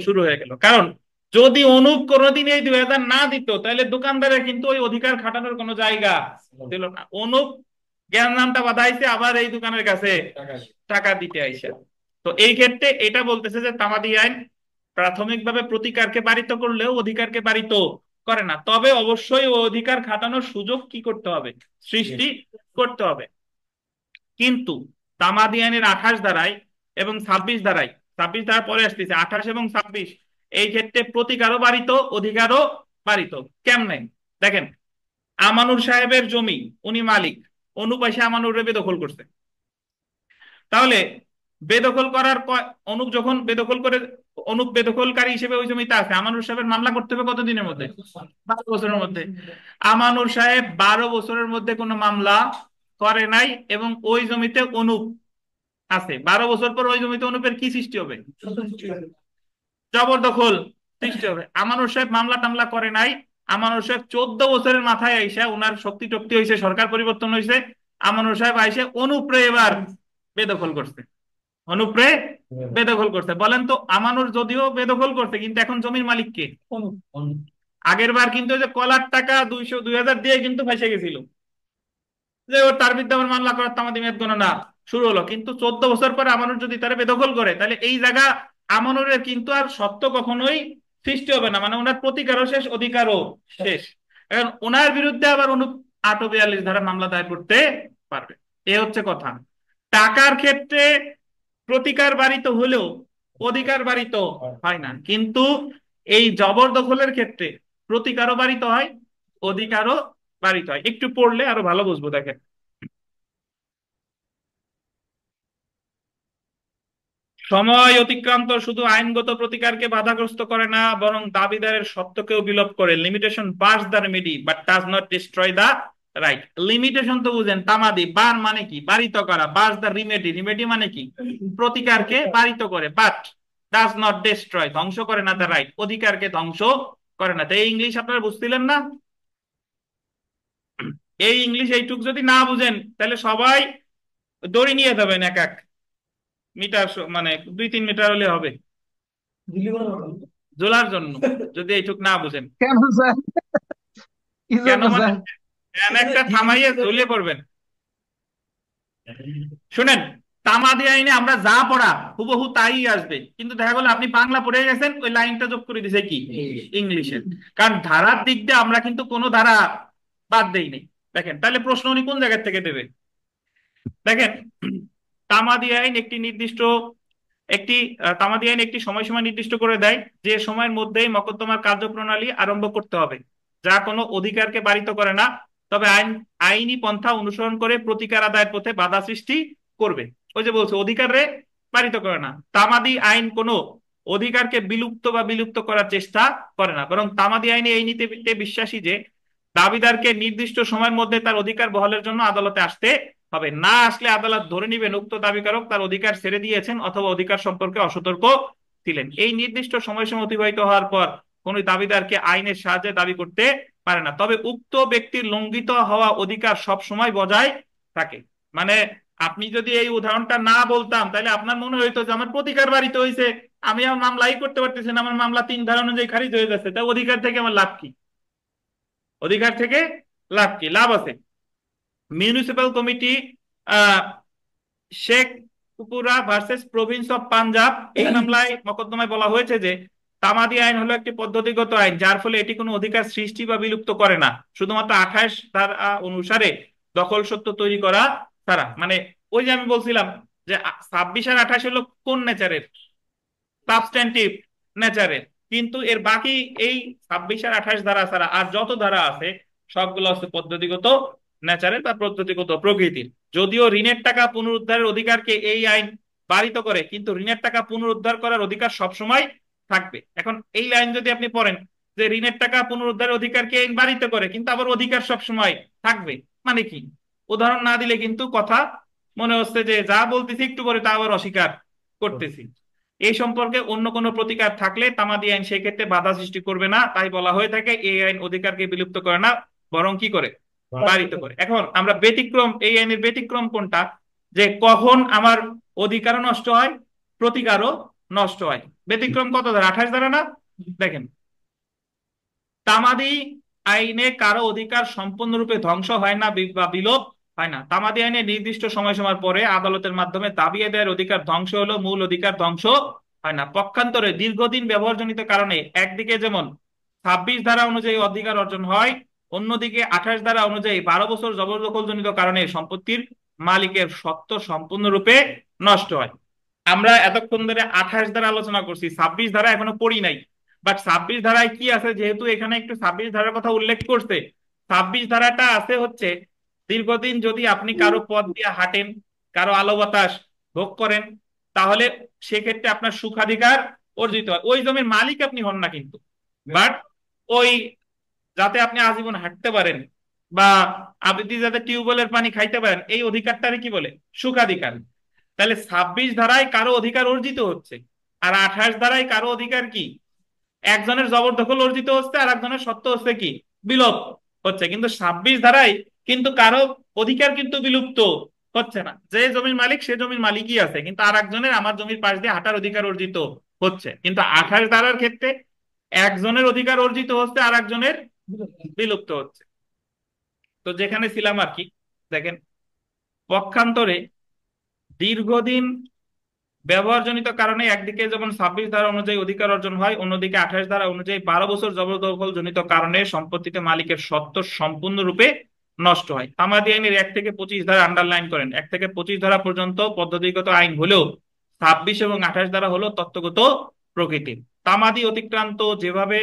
শুরু হয়ে গেল। কারণ যদি অনুপ কোনোদিন এই 2,000 না দিত, তাহলে দোকানদারের কিন্তু ওই অধিকার খাটানোর কোনো জায়গা ছিল না। অনুপ জ্ঞান নামটা বাধাইছে আবার এই দোকানের কাছে টাকা দিতে আইসা। তো এই ক্ষেত্রে এটা বলতেছে যে তামাদি আইন প্রাথমিকভাবে প্রতিকারকে বারিত করলেও অধিকারকে বারিত করে না, তবে অবশ্যই ও অধিকার খাটানোর সুযোগ কি করতে হবে, সৃষ্টি করতে হবে। কিন্তু তামাদি আইনের 28 ধারায় এবং 26 ধারায়, 26 ধারা পরে আসতেছে, 28 এবং 26, এই ক্ষেত্রে প্রতিকারও বারিত, অধিকারও বারিত। কেমনে? দেখেন, আমানুর সাহেবের জমি, উনি মালিক, অনুপ এসে আমানুরে বেদখল করছে। তাহলে বেদখল করার অনুপ যখন বেদখল করে, অনুপ বেদখলকারী হিসেবে ওই জমিতে আছে, আমানুর সাহেবের মামলা করতে হবে কতদিনের মধ্যে? 12 বছরের মধ্যে। আমানুর সাহেব 12 বছরের মধ্যে কোনো মামলা করে নাই, এবং ওই জমিতে অনুপ আছে। 12 বছর পর ওই জমিতে অনুপের কি সৃষ্টি হবে? জবরদখল সৃষ্টি হবে। আমানুর সাহেব মামলা টামলা করে নাই। আমানুর সাহেব 14 বছরের মাথায় আইসা, ওনার শক্তি টক্তি হয়েছে, সরকার পরিবর্তন হয়েছে, আমানুর সাহেব আইসে অনুপ্রে এবার বেদখল করছে। অনুপ্রে বেদখল করছে। বলেন তো, আমানুর যদিও বেদখল করছে, কিন্তু এখন জমির মালিক কে? আগের বার কিন্তু ওই যে কলার টাকা 2,000 দিয়ে কিন্তু ফেসে গেছিল, যে ওর তার বিরুদ্ধে আমার মামলা করার তামাদি মেয়াদ গণনা শুরু হলো। কিন্তু 14 বছর পরে আমানুর যদি তারা বেদখল করে, তাহলে এই জায়গা আমানুরের কিন্তু আর সত্য কখনোই সৃষ্টি হবে না, মানে ওনার প্রতিকারও শেষ, অধিকারও শেষ। এখন ওনার বিরুদ্ধে আবার অনু 842 ধারা মামলা দায়ের করতে পারবে। এ হচ্ছে কথা। টাকার ক্ষেত্রে প্রতিকার বারিত হলেও অধিকার বারিত হয় না, কিন্তু এই জবরদখলের ক্ষেত্রে প্রতিকারও বারিত হয়, অধিকারও বারিত হয়। একটু পড়লে আরো ভালো বুঝবো। দেখেন, সময় অতিক্রান্ত শুধু আইনগত প্রতিকারকে বাধাগ্রস্ত করে না, বরং দাবিদারের সত্যকেও বিলোপ করে। Limitation bars the remedy but does not destroy the right. Limitation তো বুঝেন, তামাদি বার মানে কি? বারিত করা। বার্স দ্য রিমেডি, রিমেডি মানে কি? প্রতিকারকে বারিত করে। বাট ডাজ নট ডিস্ট্রয়, ধ্বংস করে না, দ্য রাইট, অধিকারকে ধ্বংস করে না। তো এই ইংলিশ আপনারা বুঝছিলেন না? এই ইংলিশ এইটুক যদি না বুঝেন, তাহলে সবাই দড়ি নিয়ে যাবেন এক এক মিটার, মানে 2-3 মিটার হলে হবে ঝোলার জন্য, যদি এইটুক না বুঝেন। কেন স্যার? কি কেন জন্য মানে? স্যার? কেন একটা থামাইয়ে ঝুলিয়ে পড়বেন। শুনেন, তামাদি আইনে আমরা যা পড়া হুবহু তাই আসবে, কিন্তু দেখা গেলো আপনি বাংলা পড়ে গেছেন, ওই লাইনটা যোগ করে দিছে কি ইংলিশের। কারণ ধারার দিক দিয়ে আমরা কিন্তু কোনো ধারা বাদ দেই নাই। দেখেন, তাহলে প্রশ্ন উনি কোন জায়গা থেকে দেবে? দেখেন, তামাদি আইন একটি নির্দিষ্ট একটি তামাদি আইন একটি সময়সীমা নির্দিষ্ট করে দেয়, যে সময়ের মধ্যেই মকদ্দমার কার্যপ্রণালী আরম্ভ করতে হবে, যা কোনো অধিকারকে বারিত করে না, তবে আইনি পন্থা অনুসরণ করে প্রতিকার আদায়ের পথে বাধা সৃষ্টি করবে। ওই যে বলছে অধিকারে বারিত করে না। তামাদি আইন কোনো অধিকারকে বিলুপ্ত বা বিলুপ্ত করার চেষ্টা করে না, বরং তামাদি আইনে এই নীতিতে বিশ্বাসী যে দাবিদারকে নির্দিষ্ট সময়ের মধ্যে তার অধিকার বহালের জন্য আদালতে আসতে হবে। না আসলে আদালত ধরে নিবেন উক্ত দাবিকারক তার অধিকার ছেড়ে দিয়েছেন অথবা অধিকার সম্পর্কে অসতর্ক ছিলেন। এই নির্দিষ্ট সময়সীমা অতিবাহিত হওয়ার পর কোন দাবিদারকে আইনের সাহায্যে দাবি করতে পারে না, তবে উক্ত ব্যক্তির লঙ্ঘিত হওয়া অধিকার সব সময় বজায় থাকে। মানে আপনি যদি এই উদাহরণটা না বলতাম, তাহলে আপনার মনে হইতো যে আমার প্রতিকার বাড়িতে হয়েছে, আমি আমার মামলাই করতে পারতেছি না, আমার মামলা 3 ধারা অনুযায়ী খারিজ হয়ে যাচ্ছে, তাই অধিকার থেকে আমার লাভ কি? অধিকার থেকে লাভ কি? লাভ আছে। Municipal committee, ah Sheikh Kupura versus province of Punjab, এই মামলায় মকদ্দমায় বলা হয়েছে যে তামাদি আইন হলো একটি পদ্ধতিগত আইন, যার ফলে এটি কোনো অধিকার সৃষ্টি বা বিলুপ্ত করে না, শুধুমাত্র 28 ধারা অনুসারে দখল সত্য তৈরি করা ছাড়া। মানে ওই যে আমি বলছিলাম যে 26 আর 28 হলো কোন নেচারের, সাবস্ট্যান্টিভ নেচারের, কিন্তু এর বাকি এই 26 আর 28 ধারা ছাড়া আর যত ধারা আছে সবগুলো হচ্ছে পদ্ধতিগত নেচারের বা পদ্ধতিগত প্রকৃতির। যদিও ঋণের টাকা পুনরুদ্ধারের অধিকারকে এই আইন বারিত করে, কিন্তু ঋণের টাকা পুনরুদ্ধার করার অধিকার সবসময় থাকবে। এখন এই লাইন যদি আপনি পড়েন যে ঋণের টাকা পুনরুদ্ধারের অধিকারকে আইন বারিত করে কিন্তু আবার অধিকার সবসময় থাকবে, মানে কি? উদাহরণ না দিলে কিন্তু কথা মনে হচ্ছে যে যা বলতেছি একটু পরে তা আবার অস্বীকার করতেছি। এই সম্পর্কে অন্য কোনো প্রতিকার থাকলে তামাদি আইন সেই ক্ষেত্রে বাধা সৃষ্টি করবে না, তাই বলা হয়ে থাকে এই আইন অধিকারকে বিলুপ্ত করে না, বরং কি করে, বারিত করে। এখন আমরা ব্যতিক্রম, এই আইনের ব্যতিক্রম কোনটা, যে কখন আমার অধিকারও নষ্ট হয়, প্রতিকারও নষ্ট হয়। ব্যতিক্রম কত ধারা, 28 ধারা না? দেখেন, তামাদি আইনে কারো অধিকার সম্পূর্ণরূপে ধ্বংস হয় না বা বিলোপ হয় না। তামাদি আইনে নির্দিষ্ট সময়সীমার পরে আদালতের মাধ্যমে দাবি আদায়ের অধিকার ধ্বংস হলো, মূল অধিকার ধ্বংস হয় না। পক্ষান্তরে দীর্ঘদিন ব্যবহারজনিত কারণে একদিকে যেমন 26 ধারা অনুযায়ী অধিকার অর্জন হয়, অন্যদিকে 28 ধারা অনুযায়ী 12 বছর জবরদখলজনিত কারণে সম্পত্তির মালিকের সত্ত্ব সম্পূর্ণরূপে নষ্ট হয়। আমরা এতক্ষণ ধরে 28 ধারা আলোচনা করছি, 26 ধারা এখনো পড়ি নাই। বাট 26 ধারায় কি আছে, যেহেতু এখানে একটু 26 ধারার কথা উল্লেখ করছে, 26 ধারাটা আছে হচ্ছে দীর্ঘদিন যদি আপনি কারো পথ দিয়ে হাঁটেন, কারো আলো বাতাস ভোগ করেন, তাহলে সেক্ষেত্রে আপনার সুখাধিকার অর্জিত হয়। ওই জমির মালিক আপনি হন না কিন্তু, বাট ওই যাতে আপনি আজীবন হাঁটতে পারেন বা আপনি যাতে টিউবওয়েলের পানি খাইতে পারেন, এই অধিকারটারে কি বলে, সুখাধিকার। তাহলে 26 ধারায় কারো অধিকার অর্জিত হচ্ছে, আর 28 ধারায় কারো অধিকার কি, একজনের জবরদখল অর্জিত হচ্ছে আর একজনের সত্ত্ব হচ্ছে কি, বিলোপ হচ্ছে। কিন্তু 26 ধারায় কিন্তু কারো অধিকার কিন্তু বিলুপ্ত হচ্ছে না, যে জমির মালিক সে জমির মালিকই আছে, কিন্তু আর একজনের আমার জমির পাশ দিয়ে হাঁটার অধিকার অর্জিত হচ্ছে। কিন্তু 28 ধারার ক্ষেত্রে একজনের অধিকার অর্জিত হচ্ছে আর একজনের বিলুপ্ত হচ্ছে। তো যেখানে ছিলাম আর কি, দেখেন, পক্ষান্তরে দীর্ঘদিন ব্যবহারজনিত কারণে একদিকে যেমন 26 ধারা অনুযায়ী অধিকার অর্জন হয়, অন্যদিকে 28 ধারা অনুযায়ী 12 বছর জবরদখল জনিত কারণে সম্পত্তিতে মালিকের সত্ত্ব সম্পূর্ণরূপে নষ্ট হয়। তামাদি আইনের 1 থেকে 25 ধারা আন্ডারলাইন করেন। 1 থেকে 25 ধারা পর্যন্ত পদ্ধতিগত আইন হলেও 26 এবং 28 ধারা হলো তত্ত্বগত প্রকৃতির। তামাদি অতিক্রান্ত যেভাবে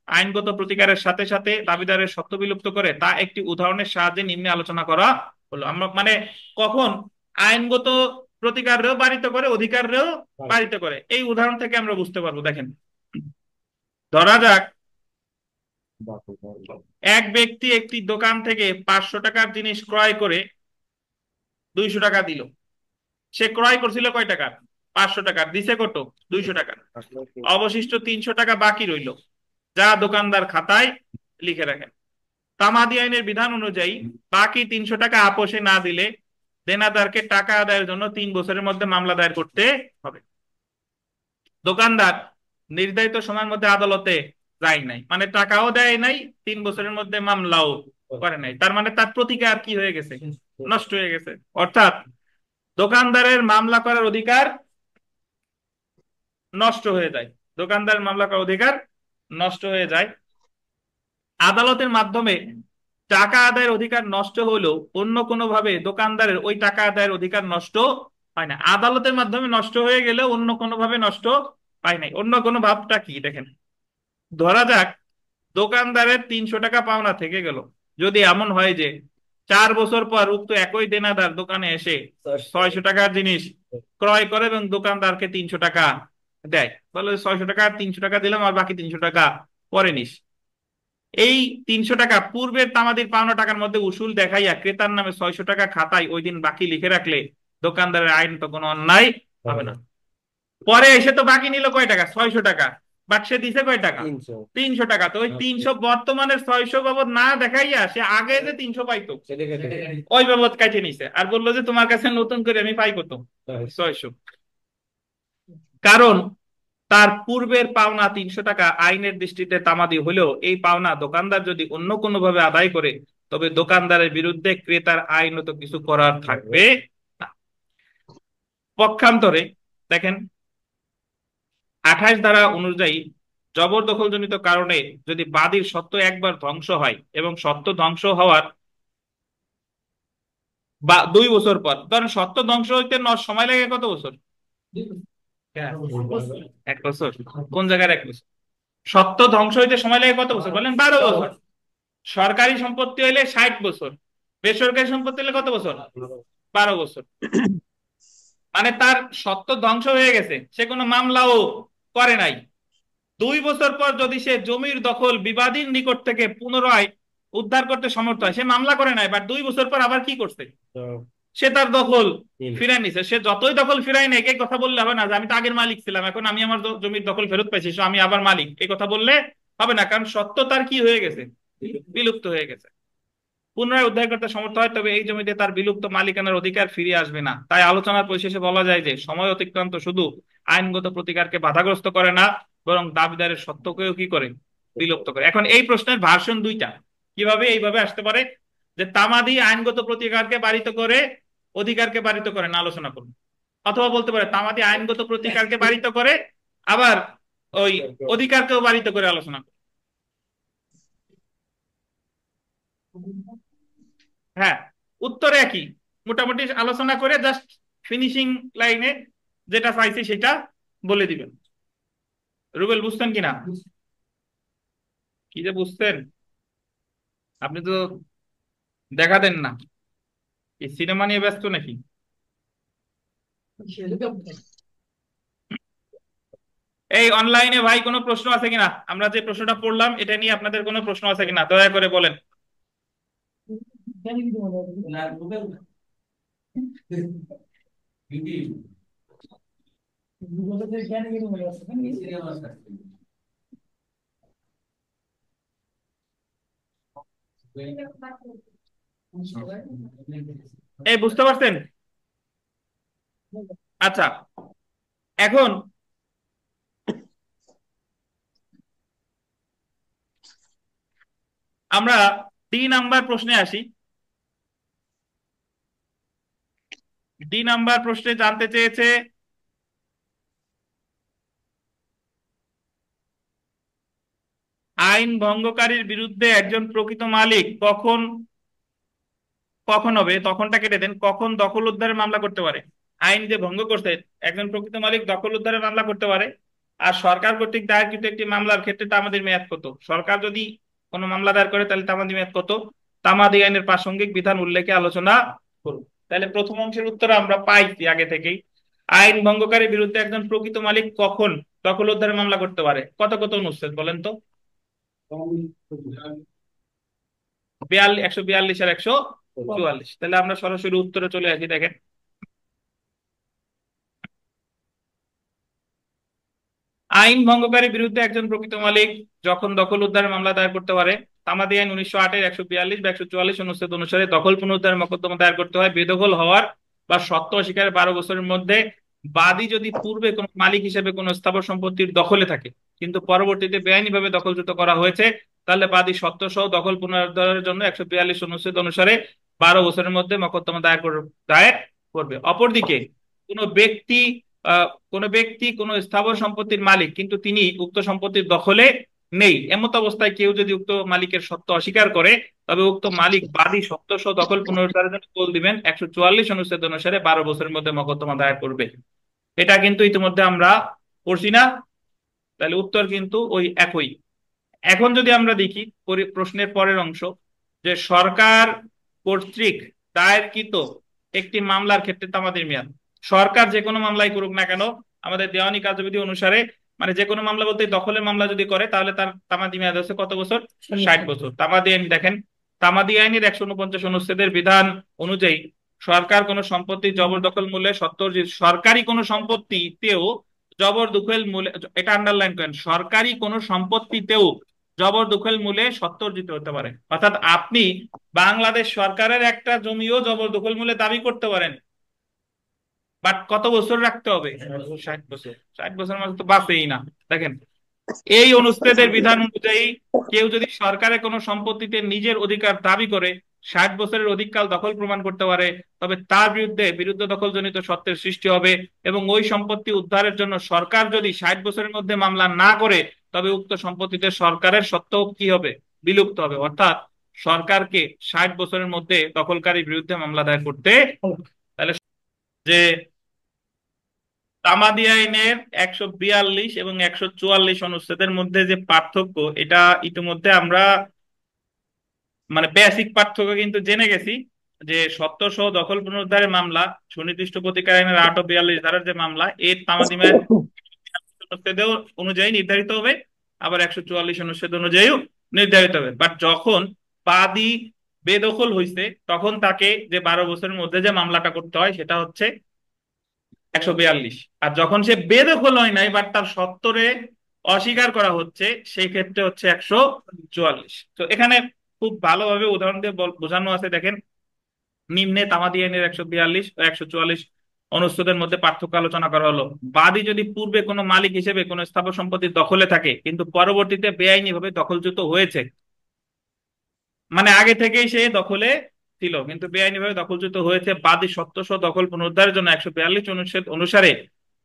আইনগত প্রতিকারের সাথে সাথে দাবিদারের সত্ত্ব বিলুপ্ত করে তা একটি উদাহরণের সাহায্যে নিম্নে আলোচনা করা হলো। আমরা মানে কখন আইনগত প্রতিকারেও বারিত করে, অধিকারেও বারিত করে, এই উদাহরণ থেকে আমরা বুঝতে পারবো। দেখেন, ধরা যাক এক ব্যক্তি একটি দোকান থেকে 500 টাকার জিনিস ক্রয় করে 200 টাকা দিল। সে ক্রয় করছিল কয় টাকা, 500 টাকা, দিছে কত, 200 টাকা। অবশিষ্ট 300 টাকা বাকি রইল, যা দোকানদার খাতায় লিখে রাখেন। তামাদি আইনের বিধান অনুযায়ী বাকি 300 টাকা আপোষে না দিলে দেনাদারকে টাকা আদায়ের জন্য 3 বছরের মধ্যে মামলা দায়ের করতে হবে। দোকানদার নির্ধারিত সময়ের মধ্যে আদালতে যায় নাই, মানে টাকাও দেয় নাই, 3 বছরের মধ্যে মামলাও করে নাই, তার মানে তার প্রতিকার কি হয়ে গেছে, নষ্ট হয়ে গেছে। অর্থাৎ দোকানদারের মামলা করার অধিকার নষ্ট হয়ে যায়, দোকানদারের মামলা করার অধিকার নষ্ট হয়ে যায়। আদালতের মাধ্যমে টাকা আদায়ের অধিকার নষ্ট হলেও অন্য কোনো ভাবে দোকানদারের ওই টাকা আদায়ের অধিকার নষ্ট হয় না। আদালতের মাধ্যমে নষ্ট হয়ে গেলেও অন্য কোনো ভাবে নষ্ট পায় নাই। অন্য কোনো ভাবটা কি, দেখেন, ধরা যাক দোকানদারের 300 টাকা পাওনা থেকে গেল। যদি এমন হয় যে 4 বছর পর উক্ত একই দেনাদার দোকানে এসে 600 টাকার জিনিস ক্রয় করে এবং দোকানদারকে 300 টাকা দেয়, বলে 600 টাকা 300 টাকা দিলাম আর বাকি 300 টাকা পরে নিস। এই 300 টাকা পূর্বের তামাদির পাওনা টাকার মধ্যে উসুল দেখাইয়া ক্রেতার নামে 600 টাকা খাতায় ওই দিন বাকি লিখে রাখলে দোকানদারের আইন তো কোনো অন্যায় হবে না। পরে এসে তো বাকি নিল কয় টাকা, 600 টাকা, বাট সে দিছে কয় টাকা, 300 টাকা। তো ওই 300 বর্তমানের 600 বাবদ না দেখাইয়া সে আগে যে 300 পাইতো ওই বাবদ কাটে নিছে আর বললো যে তোমার কাছে নতুন করে আমি পাই কত, 600। কারণ তার পূর্বের পাওনা 300 টাকা আইনের দৃষ্টিতে তামাদি হলেও এই পাওনা দোকানদার যদি অন্য কোনো ভাবে আদায় করে তবে দোকানদারের বিরুদ্ধে ক্রেতার আইনত কিছু করার থাকবে না। পক্ষান্তরে দেখেন, 28 ধারা অনুযায়ী জবরদখলজনিত কারণে যদি বাদীর সত্ত্ব একবার ধ্বংস হয় এবং সত্ত্ব ধ্বংস হওয়ার বা 2 বছর পর, ধরেন সত্ত্ব ধ্বংস হইতে সময় লাগে কত বছর? 1 বছর? কোন জায়গার 1 বছর? সত্ত্ব ধ্বংস হইতে সময় লাগে কত বছর বলেন? 12 বছর। সরকারি সম্পত্তি হইলে 60 বছর, বেসরকারি সম্পত্তি হলে কত বছর? 12 বছর। মানে তার সত্ত্ব ধ্বংস হয়ে গেছে, সে কোনো মামলাও করে নাই। 2 বছর পর যদি সে জমির দখল বিবাদীর নিকট থেকে পুনরায় উদ্ধার করতে সমর্থ হয়, সে মামলা করে নাই, বাট 2 বছর পর আবার কি করছে? সে তার দখল ফিরাই নিছে। সে যতই দখল ফিরাই নেই, এই কথা বললে হবে না যে আমি তো আগের মালিক ছিলাম, এখন আমি আমার জমির দখল ফেরত পাইছি, so আমি আবার মালিক, এই কথা বললে হবে না, কারণ সত্য তার কি হয়ে গেছে? বিলুপ্ত হয়ে গেছে। পুনরায় উদ্ধার করতে সমর্থ হয়, তবে এই জমিতে তার বিলুপ্ত মালিকানার অধিকার ফিরিয়ে আসবে না। তাই আলোচনার পরিশেষে বলা যায় যে সময় অতিক্রান্ত শুধু আইনগত প্রতিকারকে বাধাগ্রস্ত করে না, বরং দাবিদারের সত্যকেও কি করে? বিলুপ্ত করে। এখন এই প্রশ্নের ভার্সন দুইটা। কিভাবে এইভাবে আসতে পারে যে তামাদি আইনগত প্রতিকারকে বারিত করে, অধিকারকে বারিত করে না, আলোচনা করুন। অথবা বলতে পারে তামাদি আইনগত প্রতিকারকে বারিত করে, আবার ওই অধিকারকেও বারিত করে আলোচনা করে। হ্যাঁ, উত্তরে একই, মোটামুটি আলোচনা করে জাস্ট ফিনিশিং লাইনে যেটা চাইছি সেটা বলে দিবেন। রুবেল, বুঝতেন কিনা? কি যে বুঝতেন, আপনি তো দেখা দেন না। এই সিনেমা নিয়ে ব্যস্ত নাকি? এই অনলাইনে ভাই কোনো প্রশ্ন আছে কিনা? আমরা যে প্রশ্নটা পড়লাম এটা নিয়ে আপনাদের কোনো প্রশ্ন আছে কিনা দয়া করে বলেন। এই বুঝতে পারছেন? আচ্ছা, এখন আমরা 3 নাম্বার প্রশ্নে আসি। 3 নাম্বার প্রশ্নে জানতে চেয়েছে আইন ভঙ্গকারীর বিরুদ্ধে একজন প্রকৃত মালিক কখন কখন হবে, তখনটা কেটে দেন, কখন দখল উদ্ধারের মামলা করতে পারে? আইন যে ভঙ্গ করছে, একজন প্রকৃত মালিক দখল উদ্ধারের মামলা করতে পারে। আর সরকার কর্তৃক দায়েরকৃত একটি মামলার ক্ষেত্রে তামাদি মেয়াদ কত? সরকার যদি কোনো মামলা দায়ের করে তাহলে তামাদি মেয়াদ কত? তামাদি আইনের প্রাসঙ্গিক বিধান উল্লেখে আলোচনা করুন। তাহলে প্রথম অংশের উত্তর আমরা পাইছি আগে থেকেই। আইন ভঙ্গকারীর বিরুদ্ধে একজন প্রকৃত মালিক কখন দখল উদ্ধারের মামলা করতে পারে? কত কত অনুচ্ছেদ বলেন তো? 142 আর 144। তাহলে আমরা সরাসরি উত্তরে চলে আসি, দেখেন। আইন ভঙ্গকারীর বিরুদ্ধে একজন প্রকৃত মালিক যখন দখল উদ্ধারের মামলা দায়ের করতে পারে, তামাদি আইন 1908-এর 142 বা 144 অনুচ্ছেদ অনুসারে দখল পুনরুদ্ধারের মকদ্দমা দায়ের করতে হয় বেদখল হওয়ার বা সত্ত্ব অস্বীকারের 12 বছরের মধ্যে। বাদী যদি পূর্বে কোন মালিক হিসেবে কোন স্থাবর সম্পত্তির দখলে থাকে কিন্তু পরবর্তীতে বেআইনিভাবে দখলচ্যুত করা হয়েছে, তাহলে বাদী সত্ত্ব সহ দখল পুনরুদ্ধারের জন্য 142 অনুচ্ছেদ অনুসারে 12 বছরের মধ্যে মকদ্দমা দায়ের করবে। অপরদিকে কোনো ব্যক্তি কোনো ব্যক্তি কোনো স্থাবর সম্পত্তির মালিক কিন্তু তিনি উক্ত সম্পত্তির দখলে নেই, এমত অবস্থায় কেউ যদি উক্ত মালিকের সত্ত্ব অস্বীকার করে, তবে উক্ত মালিক বাদী সত্ত্ব সহ দখল পুনরুদ্ধারের জন্য কল দিবেন 144 অনুচ্ছেদ অনুসারে 12 বছরের মধ্যে মকদ্দমা দায়ের করবে। এটা কিন্তু ইতিমধ্যে আমরা পড়ছি না? তাহলে উত্তর কিন্তু ওই একই। এখন যদি আমরা দেখি প্রশ্নের পরের অংশ, যে সরকার কর্তৃক দায়েরকৃত একটি মামলার ক্ষেত্রে তামাদির মেয়াদ। সরকার যে কোনো মামলাই করুক না কেন, আমাদের দেওয়ানি কার্যবিধি অনুসারে, মানে যে কোনো মামলা বলতে দখলের মামলা যদি করে, তাহলে তার তামাদি মেয়াদ হচ্ছে কত বছর? 60 বছর। তামাদি আইন দেখেন, তামাদি আইনের 149 অনুচ্ছেদের বিধান অনুযায়ী সরকার কোন সম্পত্তি জবরদখল মূল্যে সরকারি কোন সম্পত্তিতেও জবরদখল মূল্যে, এটা আন্ডারলাইন করেন, সরকারি কোন সম্পত্তিতেও জবরদখল মূল্যে সত্ত্ব অর্জিত হতে পারে। অর্থাৎ আপনি বাংলাদেশ সরকারের একটা জমিও জবরদখল মূল্যে দাবি করতে পারেন, বাট কত বছর রাখতে হবে? 60 বছর। 60 বছর মাঝে তো বাঁচেই না। দেখেন, এই অনুচ্ছেদের বিধান অনুযায়ী কেউ যদি সরকারের কোনো সম্পত্তিতে নিজের অধিকার দাবি করে 60 বছরের অধিককাল দখল প্রমাণ করতে পারে, তবে তার বিরুদ্ধে বিরুদ্ধ দখলজনিত সত্ত্বের সৃষ্টি হবে এবং ওই সম্পত্তি উদ্ধারের জন্য সরকার যদি 60 বছরের মধ্যে মামলা না করে তবে উক্ত সম্পত্তিতে সরকারের সত্ত্ব কি হবে, বিলুপ্ত হবে। অর্থাৎ সরকারকে 60 বছরের মধ্যে দখলকারীর বিরুদ্ধে মামলা দায়ের করতে হবে। তাহলে যে তামাদি আইনের 142 এবং 144 অনুচ্ছেদের মধ্যে যে পার্থক্য, এটা ইতিমধ্যে আমরা মানে বেসিক পার্থক্য কিন্তু জেনে গেছি। যে সত্ত্বসহ দখল পুনরুদ্ধারের মামলা সুনির্দিষ্ট প্রতিকার আইনের 8 ও 42 ধারার যে মামলা, এর তামাদি আইন অনুচ্ছেদেও অনুযায়ী নির্ধারিত হবে, আবার 144 অনুচ্ছেদ অনুযায়ীও নির্ধারিত হবে। বাট যখন বাদী বেদখল হয়েছে, তখন তাকে যে 12 বছরের মধ্যে যে মামলাটা করতে হয় সেটা হচ্ছে 142। আর যখন সে বেদখল হয় নাই বাট তার সত্ত্বরে অস্বীকার করা হচ্ছে, সেই ক্ষেত্রে হচ্ছে 144। তো এখানে খুব ভালোভাবে উদাহরণ দিয়ে বোঝানো আছে, দেখেন। নিম্নে তামাদি আইনের 142 ও 144 অনুচ্ছেদের মধ্যে পার্থক্য আলোচনা করা হলো। বাদী যদি পূর্বে কোনো মালিক হিসেবে কোনো স্থাবর সম্পত্তির দখলে থাকে, কিন্তু পরবর্তীতে বেআইনিভাবে দখলচ্যুত হয়েছে, মানে আগে থেকেই সে দখলে ছিল কিন্তু বেআইনিভাবে দখলচ্যুত হয়েছে, বাদী সত্ত্বসহ দখল পুনরুদ্ধারের জন্য 142 অনুচ্ছেদ অনুসারে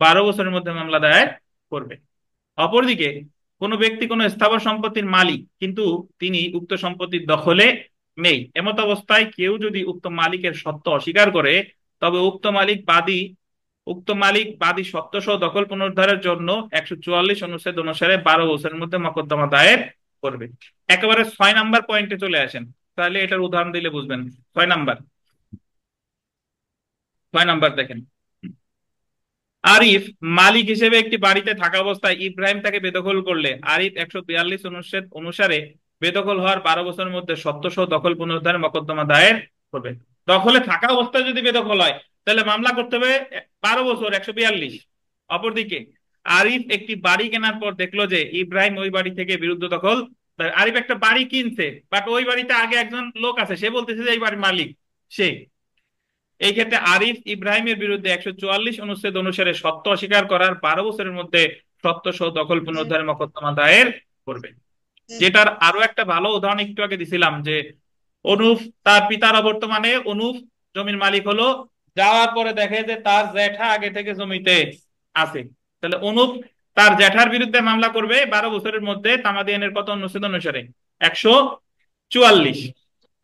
12 বছরের মধ্যে মামলা দায়ের করবে। অপরদিকে কোনো ব্যক্তি কোনো স্থাবর সম্পত্তির মালিক, কিন্তু তিনি উক্ত সম্পত্তির দখলে নেই, এমত অবস্থায় কেউ যদি উক্ত মালিকের সত্ত্ব অস্বীকার করে, তবে উক্ত মালিক বাদী সত্ত্বসহ দখল পুনরুদ্ধারের জন্য 144 অনুচ্ছেদ অনুসারে 12 বছরের মধ্যে মকদ্দমা দায়ের করবে। একেবারে 6 নাম্বার পয়েন্টে চলে আসেন, তাহলে এটার উদাহরণ দিলে বুঝবেন। 6 নাম্বার, 6 নাম্বার দেখেন। আরিফ মালিক হিসেবে একটি বাড়িতে থাকা অবস্থায় ইব্রাহিম তাকে বেদখল করলে, আরিফ 142 অনুচ্ছেদ অনুসারে বেদখল হওয়ার 12 বছরের মধ্যে সত্ত্বসহ দখল পুনরুদ্ধারের মকদ্দমা দায়ের করবে। দখলে থাকা অবস্থায় যদি বেদখল হয়, তাহলে মামলা করতে হবে 12 বছর, 142। অপরদিকে আরিফ একটি বাড়ি কেনার পর দেখলো যে ইব্রাহিম ওই বাড়ি থেকে বিরুদ্ধ দখল। আরিফ একটা বাড়ি কিনছে, বাট ওই বাড়িতে আগে একজন লোক আছে, সে বলতেছে যে এই বাড়ির মালিক সে। এই ক্ষেত্রে আরিফ ইব্রাহিমের বিরুদ্ধে 144 অনুচ্ছেদ অনুসারে সত্ত্ব অস্বীকার করার 12 বছরের মধ্যে সত্ত্ব সহ দখল পুনরুদ্ধারের মকদ্দমা দায়ের করবে। যেটার আরো একটা ভালো উদাহরণ একটু আগে দিছিলাম, যে অনুপ তার পিতার অবর্তমানে অনুপ জমির মালিক হলো, যাওয়ার পরে দেখে যে তার জ্যাঠা আগে থেকে জমিতে আছে, তাহলে অনুপ তার জ্যাঠার বিরুদ্ধে মামলা করবে 12 বছরের মধ্যে তামাদি আইনের কত অনুচ্ছেদ অনুসারে, 144।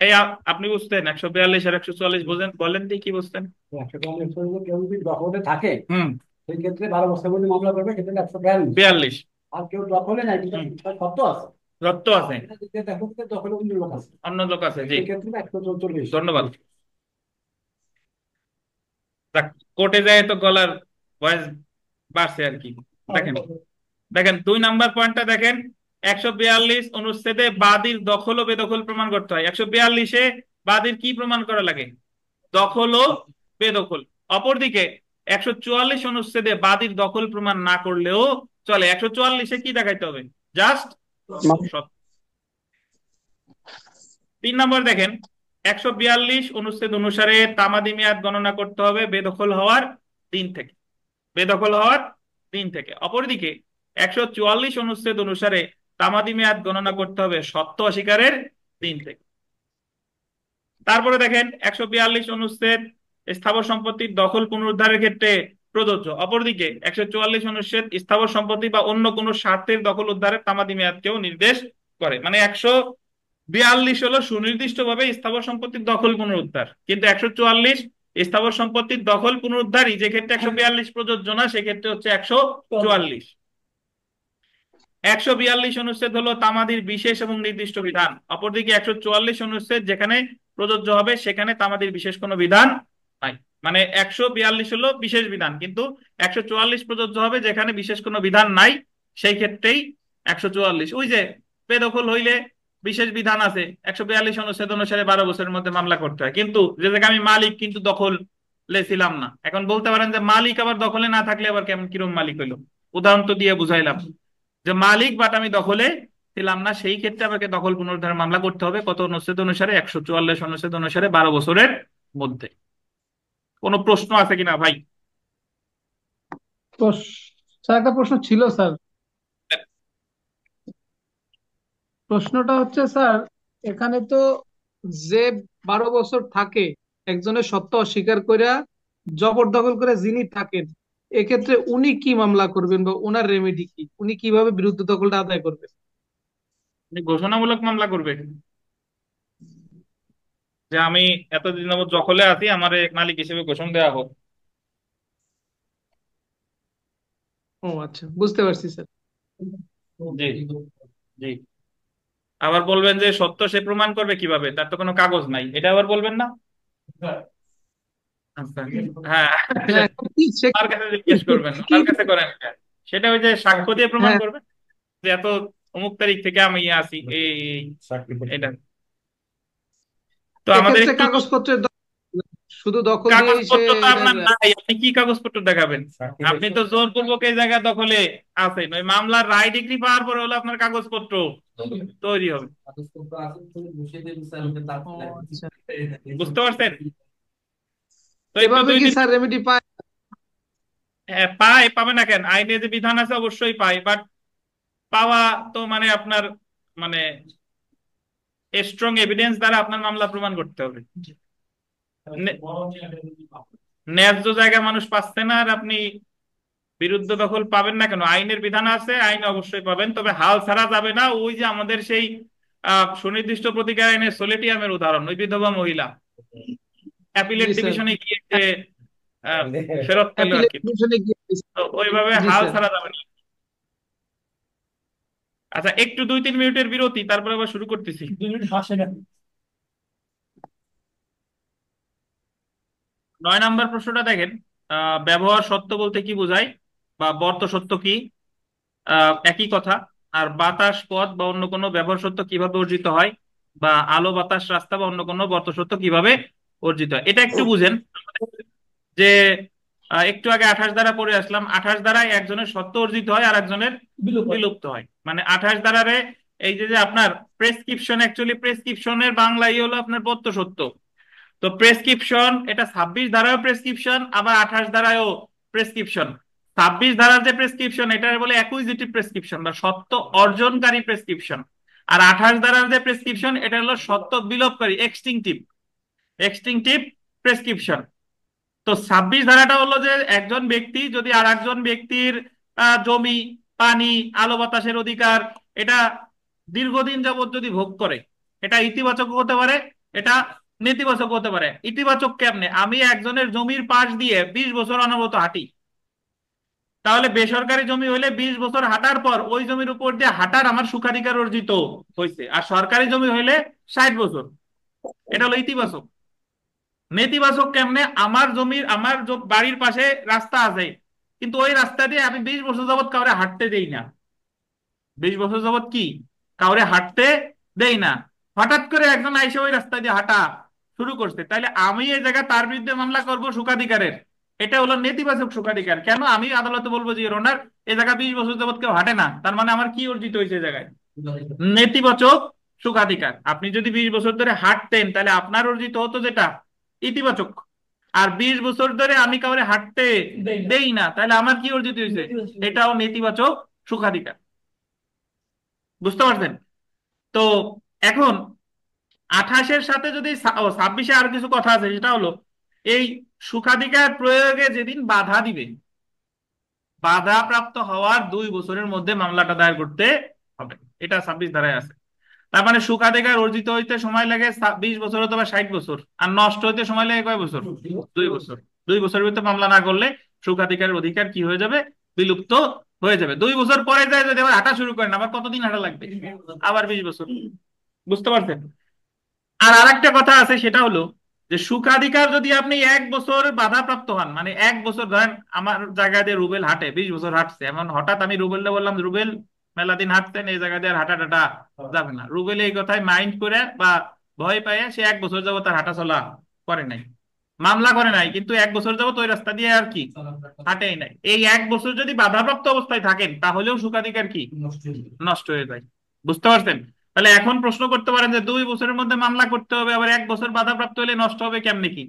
এই আপনি বুঝতেন 142 আর 144 বুঝেন, বলেন দিয়ে কি বুঝতেন? 143 কেউ যদি দখলে থাকে হুম, সেই ক্ষেত্রে 12 বছর মধ্যে মামলা করবে, সেটা 142। 42। আর কেউ দখলে নাই, কিন্তু হুম, তার সত্ত্ব আছে, রত্ত আছে, এটা দিকে দেখো যে দখলে অন্য লোক আছে, অন্য লোক আছে, জি। সেই ক্ষেত্রে 144। ধন্যবাদ। যাক, কোর্টে যায় তো গলার ভয়েস বাড়ছে আর কি। দেখেন, দেখেন 2 নাম্বার পয়েন্টটা দেখেন। 142 অনুচ্ছেদে বাদীর দখল ও বেদখল প্রমাণ করতে হয়। 142-এ বাদীর কি প্রমাণ করা লাগে? দখল ও বেদখল। অপরদিকে 144 অনুচ্ছেদে বাদীর দখল প্রমাণ না করলেও চলে। 144-এ কি দেখাইতে হবে? জাস্ট 3 নম্বর দেখেন, 142 অনুচ্ছেদ অনুসারে তামাদি মেয়াদ গণনা করতে হবে বেদখল হওয়ার দিন থেকে, বেদখল হওয়ার দিন থেকে। অপরদিকে 144 অনুচ্ছেদ অনুসারে তামাদি মেয়াদ গণনা করতে হবে সত্ত্ব অস্বীকারের দিন থেকে। তারপরে দেখেন 142 অনুচ্ছেদ স্থাবর সম্পত্তির দখল পুনরুদ্ধারের ক্ষেত্রে প্রযোজ্য। অপরদিকে 144 অনুচ্ছেদ স্থাবর সম্পত্তি বা অন্য কোনো স্বার্থের দখল উদ্ধারের তামাদি মেয়াদকেও নির্দেশ করে। মানে 142 হলো সুনির্দিষ্টভাবে স্থাবর সম্পত্তির দখল পুনরুদ্ধার, কিন্তু 144 স্থাবর সম্পত্তির দখল পুনরুদ্ধারই যে ক্ষেত্রে 142 প্রযোজ্য না, সেক্ষেত্রে হচ্ছে 144। 142 অনুচ্ছেদ হলো তামাদির বিশেষ এবং নির্দিষ্ট বিধান। অপরদিকে 144 অনুচ্ছেদ যেখানে প্রযোজ্য হবে সেখানে তামাদির বিশেষ কোনো বিধান নাই। মানে 142 হলো বিশেষ বিধান, কিন্তু 144 প্রযোজ্য হবে যেখানে বিশেষ কোনো বিধান নাই, সেই ক্ষেত্রেই 144। ওই যে বেদখল হইলে বিশেষ বিধান আছে, 142 অনুচ্ছেদ অনুসারে 12 বছরের মধ্যে মামলা করতে হয়, কিন্তু যে জায়গায় আমি মালিক কিন্তু দখলে ছিলাম না। এখন বলতে পারেন যে মালিক আবার দখলে না থাকলে আবার কেমন কিরম মালিক হইলো? উদাহরণ তো দিয়ে বুঝাইলাম যে মালিক বাট আমি দখলে ছিলাম না, সেই ক্ষেত্রে আমাকে দখল পুনরুদ্ধার মামলা করতে হবে কত অনুচ্ছেদ অনুসারে? 144 অনুচ্ছেদ অনুসারে 12 বছরের মধ্যে। কোনো প্রশ্ন আছে কিনা ভাই? তো স্যার একটা প্রশ্ন ছিল স্যার। প্রশ্নটা হচ্ছে স্যার, এখানে তো যে 12 বছর থাকে একজনের সত্ত্ব অস্বীকার কইরা জবরদখল করে যিনি থাকেন, এক্ষেত্রে উনি কি মামলা করবেন বা ওনার রেমেডি কি, উনি কিভাবে বিরুদ্ধ দখলটা আদায় করবেন? উনি ঘোষণামূলক মামলা করবে যে আমি এতদিন যাবত দখলে আছি, আমার মালিক হিসেবে ঘোষণা দেওয়া হোক। ও আচ্ছা, বুঝতে পারছি স্যার। জি, জি। আবার বলবেন যে সত্য সে প্রমাণ করবে কিভাবে, তার তো কোনো কাগজ নাই, এটা আবার বলবেন না? আচ্ছা, হ্যাঁ, হ্যাঁ, সে তার কাছে জিজ্ঞেস করবেন, কি, তার কাছে করেন। সেটা ওই যে সাক্ষ্য দিয়ে প্রমাণ হ্যাঁ, করবেন যে এত অমুক তারিখ থেকে আমি আছি এটা। তো আমাদের এক্ষেত্রে একটু কাগজপত্রের শুধু দখল দিয়েই সে কাগজপত্র তো এটার আপনার নাই, আপনি কি কাগজপত্র দেখাবেন? আপনি তো জোরপূর্বক এই জায়গা দখলে আছেন, ওই মামলার রায় ডিগ্রি পাওয়ার পরে হলো আপনার কাগজপত্র তৈরি হবে। ও আচ্ছা, বুঝতে পারছেন? তো একটু এভাবে দুই কি দিন স্যার রেমেডি পায়? হ্যাঁ, পায়, পাবে না কেন? আইনে যে বিধান আছে অবশ্যই পায়, বাট পাওয়া তো মানে আপনার মানে স্ট্রং এভিডেন্স দ্বারা আপনার মামলা প্রমাণ করতে হবে। নে- ন্যায্য জায়গা মানুষ পাচ্ছে না, আর আপনি বিরুদ্ধ দখল পাবেন না কেন? আইনের বিধান আছে, আইন অবশ্যই পাবেন, তবে হাল ছাড়া যাবে না। ওই যে আমাদের সেই সুনির্দিষ্ট প্রতিকার আইনের সোলেটিয়ামের উদাহরণ, ওই বিধবা মহিলা অ্যাপিলেট জি স্যার, ডিভিশনে গিয়ে যে, আহ, ফেরত পেল আর অ্যাপিলেট কি। ডিভিশনে গিয়ে। তো ওইভাবে জি হাল স্যার। ছাড়া যাবে না। আচ্ছা, একটু 2-3 মিনিটের বিরতি, তারপরে আবার শুরু করতেছি। 2 মিনিট হাসে না। 9 নম্বর প্রশ্নটা দেখেন। ব্যবহার সত্য বলতে কি বোঝায়, বা বর্ত সত্য কি? একই কথা। আর বাতাস, পথ বা অন্য কোনো ব্যবহার সত্য কিভাবে অর্জিত হয়, বা আলো, বাতাস, রাস্তা বা অন্য কোনো বর্ত সত্য কিভাবে অর্জিত হয়, এটা একটু বুঝেন। যে একটু আগে 28 দ্বারা পড়ে আসলাম, 28 দ্বারায় একজনের সত্য অর্জিত হয় আর একজনের বিলোপ। বিলুপ্ত হয়। মানে 28 দ্বারারে এই যে যে আপনার প্রেসক্রিপশন, অ্যাকচুয়ালি প্রেসক্রিপশনের বাংলাই হলো আপনার বর্ত সত্য। তো প্রেসক্রিপশন এটা 26 ধারায়ও প্রেসক্রিপশন, আবার 28 ধারায়ও প্রেসক্রিপশন। 26 ধারার যে প্রেসক্রিপশন এটা বলে অ্যাকুইজিটিভ প্রেসক্রিপশন বা সত্য অর্জনকারী প্রেসক্রিপশন। আর 28 ধারার যে প্রেসক্রিপশন এটা হলো সত্য বিলোপকারী, এক্সটিংটিভ, এক্সটিংটিভ প্রেসক্রিপশন। তো 26 ধারাটা হলো যে একজন ব্যক্তি যদি আর একজন ব্যক্তির জমি, পানি, আলো বাতাসের অধিকার এটা দীর্ঘদিন যাবত যদি ভোগ করে, এটা ইতিবাচক হতে পারে, এটা নেতিবাচক হতে পারে। ইতিবাচক কেমনে? আমি একজনের জমির পাশ দিয়ে 20 বছর অনবরত হাঁটি, তাহলে বেসরকারি জমি হইলে 20 বছর হাঁটার পর ওই জমির উপর দিয়ে হাঁটার আমার সুখাধিকার অর্জিত হয়েছে। আর সরকারি জমি হইলে 60 বছর, এটা হলো ইতিবাচক। নেতিবাচক কেমনে? আমার জমির, আমার বাড়ির পাশে রাস্তা আছে, কিন্তু ওই রাস্তা দিয়ে আমি 20 বছর যাবত কাউরে হাঁটতে দেই না। 20 বছর যাবত কি কাউরে হাঁটতে দেই না। হঠাৎ করে একজন আইসে ওই রাস্তা দিয়ে হাঁটা শুরু করছে, তাহলে আমি এই জায়গায় তার বিরুদ্ধে মামলা করব সুখাধিকারের। এটা হলো নেতিবাচক সুখাধিকার। কেন? আমি আদালতে বলবো যে ওনার এই জায়গা 20 বছর যাবত কেউ হাঁটে না, তার মানে আমার কি অর্জিত হয়েছে এই জায়গায়? নেতিবাচক সুখাধিকার। আপনি যদি 20 বছর ধরে হাঁটতেন তাহলে আপনার অর্জিত হতো যেটা ইতিবাচক। আর 20 বছর ধরে আমি কাউরে হাঁটতে দেই না, তাহলে আমার কি অর্জিত হয়েছে? এটাও নেতিবাচক সুখাধিকার। বুঝতে পারছেন? তো এখন 28-এর সাথে যদি 26-এ আরো কিছু কথা আছে, সেটা হলো এই সুখাধিকার প্রয়োগে যেদিন বাধা দিবে, বাধা প্রাপ্ত হওয়ার 2 বছরের মধ্যে মামলাটা দায়ের করতে হবে। এটা 26 ধারায় আছে। তার মানে সুখাধিকার অর্জিত হইতে সময় লাগে 20 বছর অথবা 60 বছর, আর নষ্ট হইতে সময় লাগে কয় বছর? 2 বছর। 2 বছরের ভিতরে মামলা না করলে সুখাধিকারের অধিকার কি হয়ে যাবে? বিলুপ্ত হয়ে যাবে। 2 বছর পরে যায় যদি আবার হাঁটা শুরু করেন, আবার কতদিন হাঁটা লাগবে? আবার 20 বছর। বুঝতে পারছেন? আর আরেকটা কথা আছে, সেটা হলো যে সুখাধিকার যদি আপনি 1 বছর বাধাপ্রাপ্ত হন, মানে 1 বছর ধরেন আমার জায়গা দিয়ে রুবেল হাঁটে, 20 বছর হাঁটছে, এমন হঠাৎ আমি রুবেলকে বললাম, রুবেল মেলা দিন হাঁটছেন, এই জায়গা দিয়ে আর হাঁটা টাটা যাবে না। রুবেল এই কথায় মাইন্ড করে বা ভয় পাইয়া সে 1 বছর যাবত তার হাঁটা চলা করে নাই, মামলা করে নাই, কিন্তু 1 বছর যাবত ওই রাস্তা দিয়ে আর কি হাঁটেই নাই। এই 1 বছর যদি বাধাপ্রাপ্ত অবস্থায় থাকেন তাহলেও সুখাধিকার কি নষ্ট হয়ে যায়। বুঝতে পারছেন? তাহলে এখন প্রশ্ন করতে পারেন যে 2 বছরের মধ্যে মামলা করতে হবে, আবার 1 বছর বাধাপ্রাপ্ত হলে নষ্ট হবে কেমনে কি?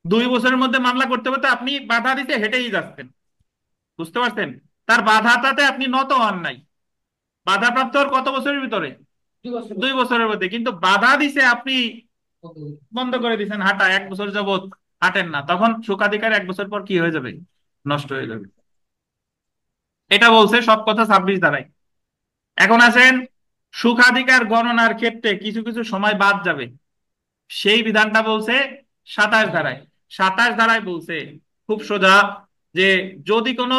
2 বছরের মধ্যে মামলা করতে হবে, তো আপনি বাধা দিতে হেঁটেই যাচ্ছেন। বুঝতে পারছেন? তার বাধাটাতে আপনি নত হন নাই। বাধাপ্রাপ্ত হওয়ার কত বছরের ভিতরে? 2 বছরের মধ্যে। কিন্তু বাধা দিছে আপনি, বন্ধ করে দিচ্ছেন হাঁটা, 1 বছর যাবত হাঁটেন না, তখন সুখাধিকার 1 বছর পর কি হয়ে যাবে? নষ্ট হয়ে যাবে। এটা বলছে সব কথা 26 ধারায়। এখন আসেন সুখাধিকার গণনার ক্ষেত্রে কিছু কিছু সময় বাদ যাবে, সেই বিধানটা বলছে 27 ধারায়। 27 ধারায় বলছে খুব সোজা যে যদি কোনো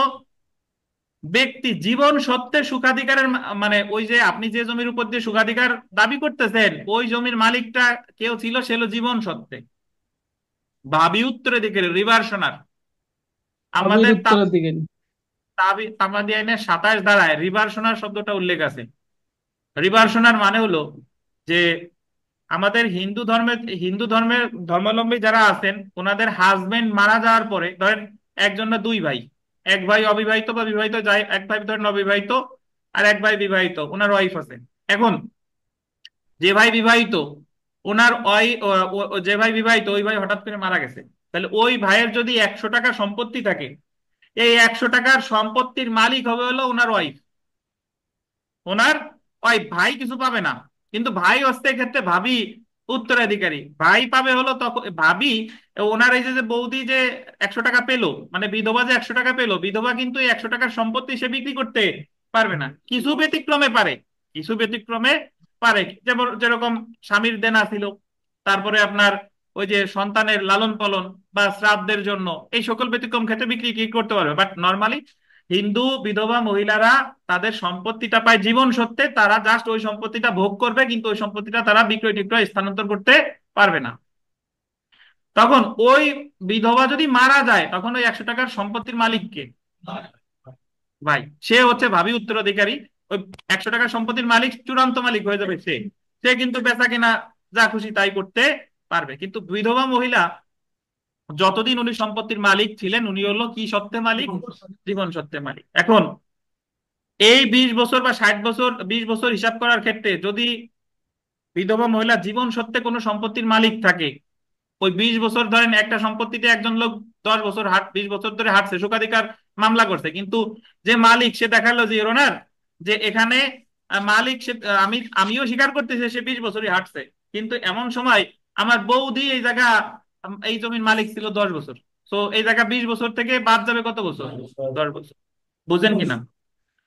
ব্যক্তি জীবন সত্ত্বে সুখাধিকারের মানে ওই যে আপনি যে জমির উপর দিয়ে সুখাধিকার দাবি করতেছেন ওই জমির মালিকটা কেউ ছিল, সে হলো জীবন সত্ত্বে ভাবি উত্তরাধিকারী রিভার্সনার। আবির আমাদের উত্তরাধিকারী। তামাদি আইনের 27 ধারায় রিভার্সনার শব্দটা উল্লেখ আছে। রিভার্সনার মানে হলো যে আমাদের হিন্দু ধর্মের ধর্মাবলম্বী যারা আছেন ওনাদের হাজবেন্ড মারা যাওয়ার পরে, ধরেন একজন না দুই ভাই, এক ভাই অবিবাহিত বা বিবাহিত, যাই এক ভাই ধরেন অবিবাহিত আর এক ভাই বিবাহিত, ওনার ওয়াইফ আছে। এখন যে ভাই বিবাহিত ওনার যে ভাই বিবাহিত ওই ভাই হঠাৎ করে মারা গেছে, তাহলে ওই ভাইয়ের যদি 100 টাকা সম্পত্তি থাকে, এই 100 টাকার সম্পত্তির মালিক হবে হলো ওনার ওয়াইফ। ওনার ওই ভাই কিছু পাবে না, কিন্তু ভাই হচ্ছে ক্ষেত্রে ভাবি উত্তরাধিকারী। ভাই পাবে হলো তখন ভাবি, ওনার এই যে যে বৌদি যে 100 টাকা পেলো, মানে বিধবা যে 100 টাকা পেলো, বিধবা কিন্তু এই 100 টাকার সম্পত্তি সে বিক্রি করতে পারবে না, কিছু ব্যতিক্রমে পারে। কিছু ব্যতিক্রমে পারে, যেমন যেরকম স্বামীর দেনা ছিল, তারপরে আপনার ওই যে সন্তানের লালন পালন বা শ্রাদ্ধের জন্য, এই সকল ব্যতিক্রম ক্ষেত্রে বিক্রি কি করতে পারবে। বাট নর্মালি হিন্দু বিধবা মহিলারা তাদের সম্পত্তিটা পায় জীবন সত্ত্বে, তারা জাস্ট ওই সম্পত্তিটা ভোগ করবে, কিন্তু ওই সম্পত্তিটা তারা বিক্রয় টিক্রয় স্থানান্তর করতে পারবে না। তখন ওই বিধবা যদি মারা যায় তখন ওই 100 টাকার সম্পত্তির মালিক কে? ভাই, সে হচ্ছে ভাবি উত্তরাধিকারী। ওই 100 টাকার সম্পত্তির মালিক চূড়ান্ত মালিক হয়ে যাবে সে। সে কিন্তু বেচা কিনা যা খুশি তাই করতে পারবে, কিন্তু বিধবা মহিলা যতদিন উনি সম্পত্তির মালিক ছিলেন উনি হলো কি সত্ত্বে মালিক? জীবন সত্ত্বে মালিক। এখন এই 20 বছর বা 60 বছর 20 বছর হিসাব করার ক্ষেত্রে যদি বিধবা মহিলা জীবন সত্ত্বে কোনো সম্পত্তির মালিক থাকে, ওই 20 বছর ধরেন একটা সম্পত্তিতে একজন লোক 10 বছর 20 বছর ধরে হাঁটছে, সুখাধিকার মামলা করছে, কিন্তু যে মালিক সে দেখালো যে ওনার যে এখানে মালিক সে আমিও স্বীকার করতেছি সে 20 বছরই হাঁটছে, কিন্তু এমন সময় আমার বৌদি এই জায়গা এই জমির মালিক ছিল 10 বছর। তো এই জায়গা 20 বছর থেকে বাদ যাবে কত বছর? 10 বছর। বুঝেন কিনা?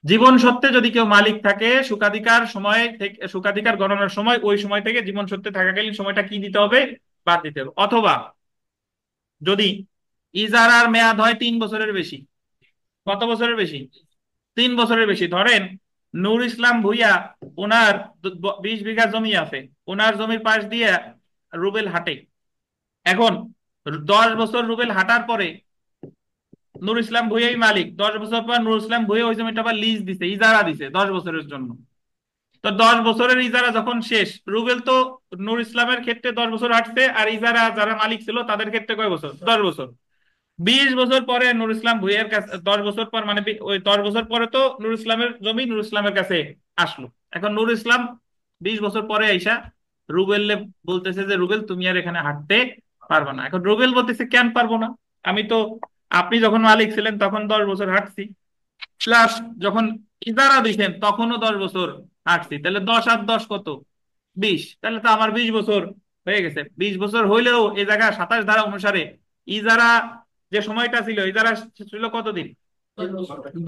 জীবন সত্ত্বে যদি কেউ মালিক থাকে সুখাধিকার সময় থেকে, সুখাধিকার গণনার সময় ওই সময় থেকে জীবন সত্ত্বে থাকাকালীন সময়টা কি দিতে হবে? বাদ দিতে হবে। অথবা যদি ইজারার মেয়াদ হয় 3 বছরের বেশি। কত বছরের বেশি? 3 বছরের বেশি। ধরেন নূর ইসলাম ভুইয়া, ওনার 20 বিঘা জমি আছে, ওনার জমির পাশ দিয়ে রুবেল হাটে। এখন 10 বছর রুবেল হাঁটার পরে নূর ইসলাম ভুইয়াই মালিক, 10 বছর পর নূর ইসলাম ভুইয়া ওই জমিটা আবার লিজ দিছে, ইজারা দিছে 10 বছরের জন্য। তো 10 বছরের ইজারা যখন শেষ, রুবেল তো নূর ইসলামের ক্ষেত্রে 10 বছর হাঁটছে, আর ইজারা যারা মালিক ছিল তাদের ক্ষেত্রে কয় বছর? 10 বছর। 20 বছর পরে নূর ইসলাম ভুইয়ার কাছে, 10 বছর পর মানে ওই 10 বছর পরে তো নূর ইসলামের জমি নূর ইসলামের কাছে আসলো। এখন নূর ইসলাম 20 বছর পরে আইসা রুবেল বলতেছে যে রুবেল তুমি আর এখানে হাঁটতে পারবে না। এখন রুবেল বলতেছে কেন পারবো না? আমি তো আপনি যখন মালিক ছিলেন তখন 10 বছর হাঁটছি, প্লাস যখন ইজারা দিচ্ছেন তখনও 10 বছর হাঁটছি, তাহলে 10 আর 10 কত? 20। তাহলে তো আমার 20 বছর হয়ে গেছে। 20 বছর হইলেও এই জায়গা 27 ধারা অনুসারে ইজারা যে সময়টা ছিল, ইজারা ছিল কতদিন?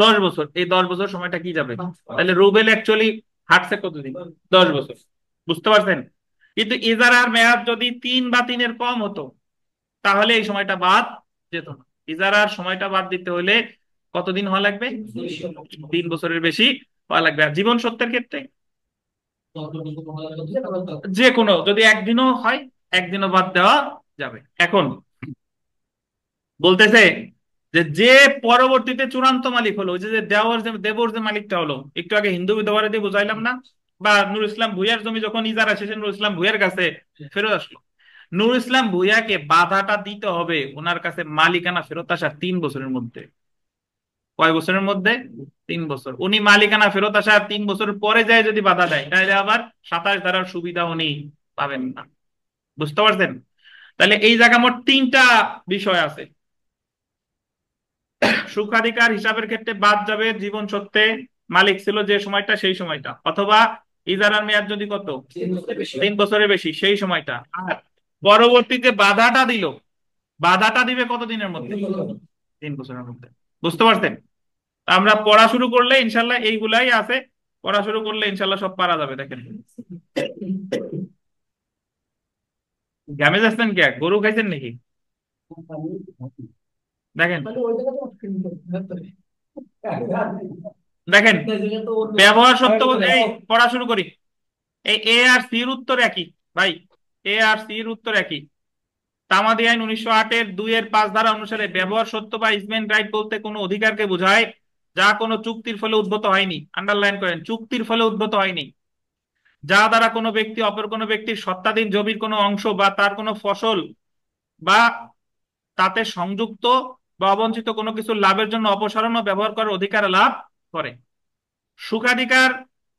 10 বছর। এই 10 বছর সময়টা কি যাবে? তাহলে রুবেল অ্যাকচুয়ালি হাঁটছে কতদিন? 10 বছর। বুঝতে পারছেন? কিন্তু ইজারার মেয়াদ যদি 3 বা 3-এর কম হতো তাহলে এই সময়টা বাদ যেত না। ইজারার সময়টা বাদ দিতে হলে কতদিন হওয়া লাগবে? 3 বছরের বেশি হওয়া লাগবে। আর জীবন সত্যের ক্ষেত্রে যে কোনো যদি একদিনও হয়, একদিনও বাদ দেওয়া যাবে। এখন বলতেছে যে যে পরবর্তীতে চূড়ান্ত মালিক হলো, ওই যে যে দেবর যে মালিকটা হলো, একটু আগে হিন্দু বিধবারে দিয়ে বুঝাইলাম না? বা নূর ইসলাম ভুইয়ার জমি যখন ইজারা শেষে নূর ইসলাম ভুইয়ার কাছে ফেরত আসলো, নূর ইসলাম ভুইয়াকে বাধাটা দিতে হবে ওনার কাছে মালিকানা ফেরত আসার 3 বছরের মধ্যে। কয় বছরের মধ্যে? 3 বছর। উনি মালিকানা ফেরত আসার 3 বছর পরে যায় যদি বাধা দেয় তাহলে আবার 27 ধারার সুবিধা উনি পাবেন না। বুঝতে পারছেন? তাহলে এই জায়গা মোট 3টা বিষয় আছে। সুখাধিকার হিসাবের ক্ষেত্রে বাদ যাবে জীবন সত্ত্বে মালিক ছিল যে সময়টা সেই সময়টা, অথবা ইজারার মেয়াদ যদি কত? 3 বছরের বেশি সেই সময়টা। আর পরবর্তীতে বাধাটা দিল, বাধাটা দিবে কতদিনের মধ্যে? 3 বছরের মধ্যে। বুঝতে পারছেন? তা আমরা পড়া শুরু করলে ইনশাল্লাহ এইগুলাই আছে, পড়া শুরু করলে ইনশাল্লাহ সব পারা যাবে। দেখেন ঘামে যাচ্ছেন কে, গরু খাইছেন নাকি? দেখেন মানে ওই জায়গায় তো দেখেন তো ব্যবহার সত্য এই পড়া শুরু করি। এই এ আর সির উত্তর একই ভাই, এ আর সির উত্তর একই। তামাদি আইন 1908-এর 2-এর 5 ধারা অনুসারে ব্যবহার সত্য বা ইজমেন্ট রাইট বলতে কোনো অধিকারকে বোঝায় যা কোনো চুক্তির ফলে উদ্ভূত হয়নি। আন্ডারলাইন করেন, চুক্তির ফলে উদ্ভূত হয়নি। যা দ্বারা কোনো ব্যক্তি অপর কোনো ব্যক্তির সত্ত্বাধীন জমির কোনো অংশ বা তার কোনো ফসল বা তাতে সংযুক্ত বা অবঞ্চিত কোনো কিছু লাভের জন্য অপসারণ ও ব্যবহার করার অধিকার লাভ করে। সুখাধিকার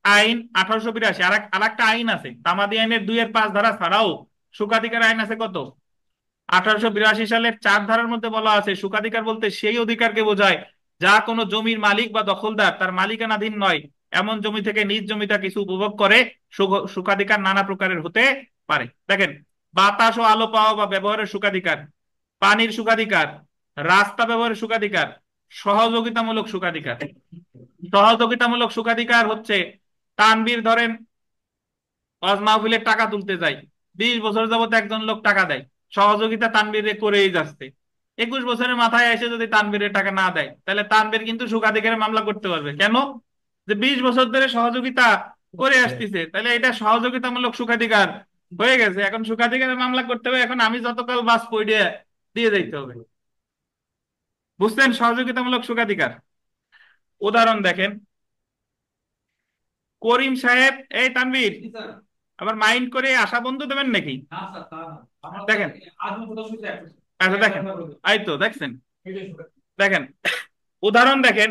আইন 1882, আরেকটা আইন আছে তামাদি আইনের 2-এর 5 ধারা ছাড়াও সুখাধিকার আইন আছে কত, 1882 সালের 4 ধারার মধ্যে বলা আছে সুখাধিকার বলতে সেই অধিকারকে বোঝায় যা কোনো জমির মালিক বা দখলদার তার মালিকানাধীন নয় এমন জমি থেকে নিজ জমিটা কিছু উপভোগ করে। সুখাধিকার নানা প্রকারের হতে পারে। দেখেন, বাতাস ও আলো পাওয়া বা ব্যবহারের সুখাধিকার, পানির সুখাধিকার, রাস্তা ব্যবহারের সুখাধিকার, সহযোগিতামূলক সুখাধিকার। সহযোগিতামূলক সুখাধিকার হচ্ছে তানভীর ধরেন ওয়াজ মাহফিলের টাকা তুলতে যায়, 20 বছর যাবত একজন লোক টাকা দেয়, সহযোগিতা তানভীরে করেই যাচ্ছে। 21 বছরের মাথায় এসে যদি তানভীরের টাকা না দেয় তাহলে তানভীর কিন্তু সুখাধিকারের মামলা করতে পারবে। কেন? যে 20 বছর ধরে সহযোগিতা করে আসতেছে, তাহলে এটা সহযোগিতামূলক সুখাধিকার হয়ে গেছে, এখন সুখাধিকারের মামলা করতে হবে, এখন আমি যতকাল বাস পড়ে দিয়ে যাইতে হবে। বুঝছেন সহযোগিতামূলক সুখাধিকার? উদাহরণ দেখেন, করিম সাহেব, এই তানভীর আবার মাইন্ড করে আশা বন্ধু দেবেন নাকি? দেখেন, আচ্ছা দেখেন, এই তো দেখছেন, দেখেন উদাহরণ দেখেন,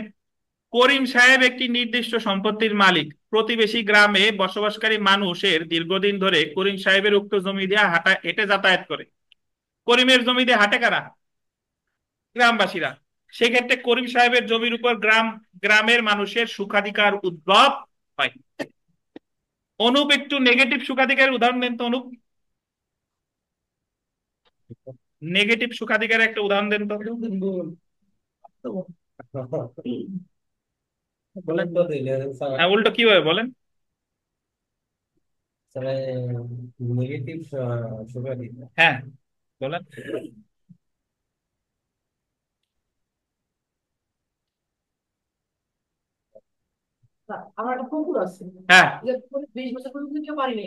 করিম সাহেব একটি নির্দিষ্ট সম্পত্তির মালিক। প্রতিবেশী গ্রামে বসবাসকারী মানুষের দীর্ঘদিন ধরে করিম সাহেবের উক্ত জমি দিয়ে হেঁটে যাতায়াত করে। করিমের জমি দিয়ে হাঁটে কারা? গ্রামবাসীরা। সেক্ষেত্রে করিম সাহেবের জমির উপর গ্রামের মানুষের সুখাধিকার উদ্ভব হয়। অনুপ একটু নেগেটিভ সুখাধিকারের উদাহরণ দেন তো। অনুপ নেগেটিভ সুখাধিকারের একটা উদাহরণ দেন তো। বলেন তো দিলে স্যার হ্যাঁ, উল্টো কিভাবে বলেন? স্যার নেগেটিভ সুগার দিতে হ্যাঁ বলেন। আমার একটা কুকুর আছে, হ্যাঁ যে 20 বছর পর্যন্ত কেউ পারিনি,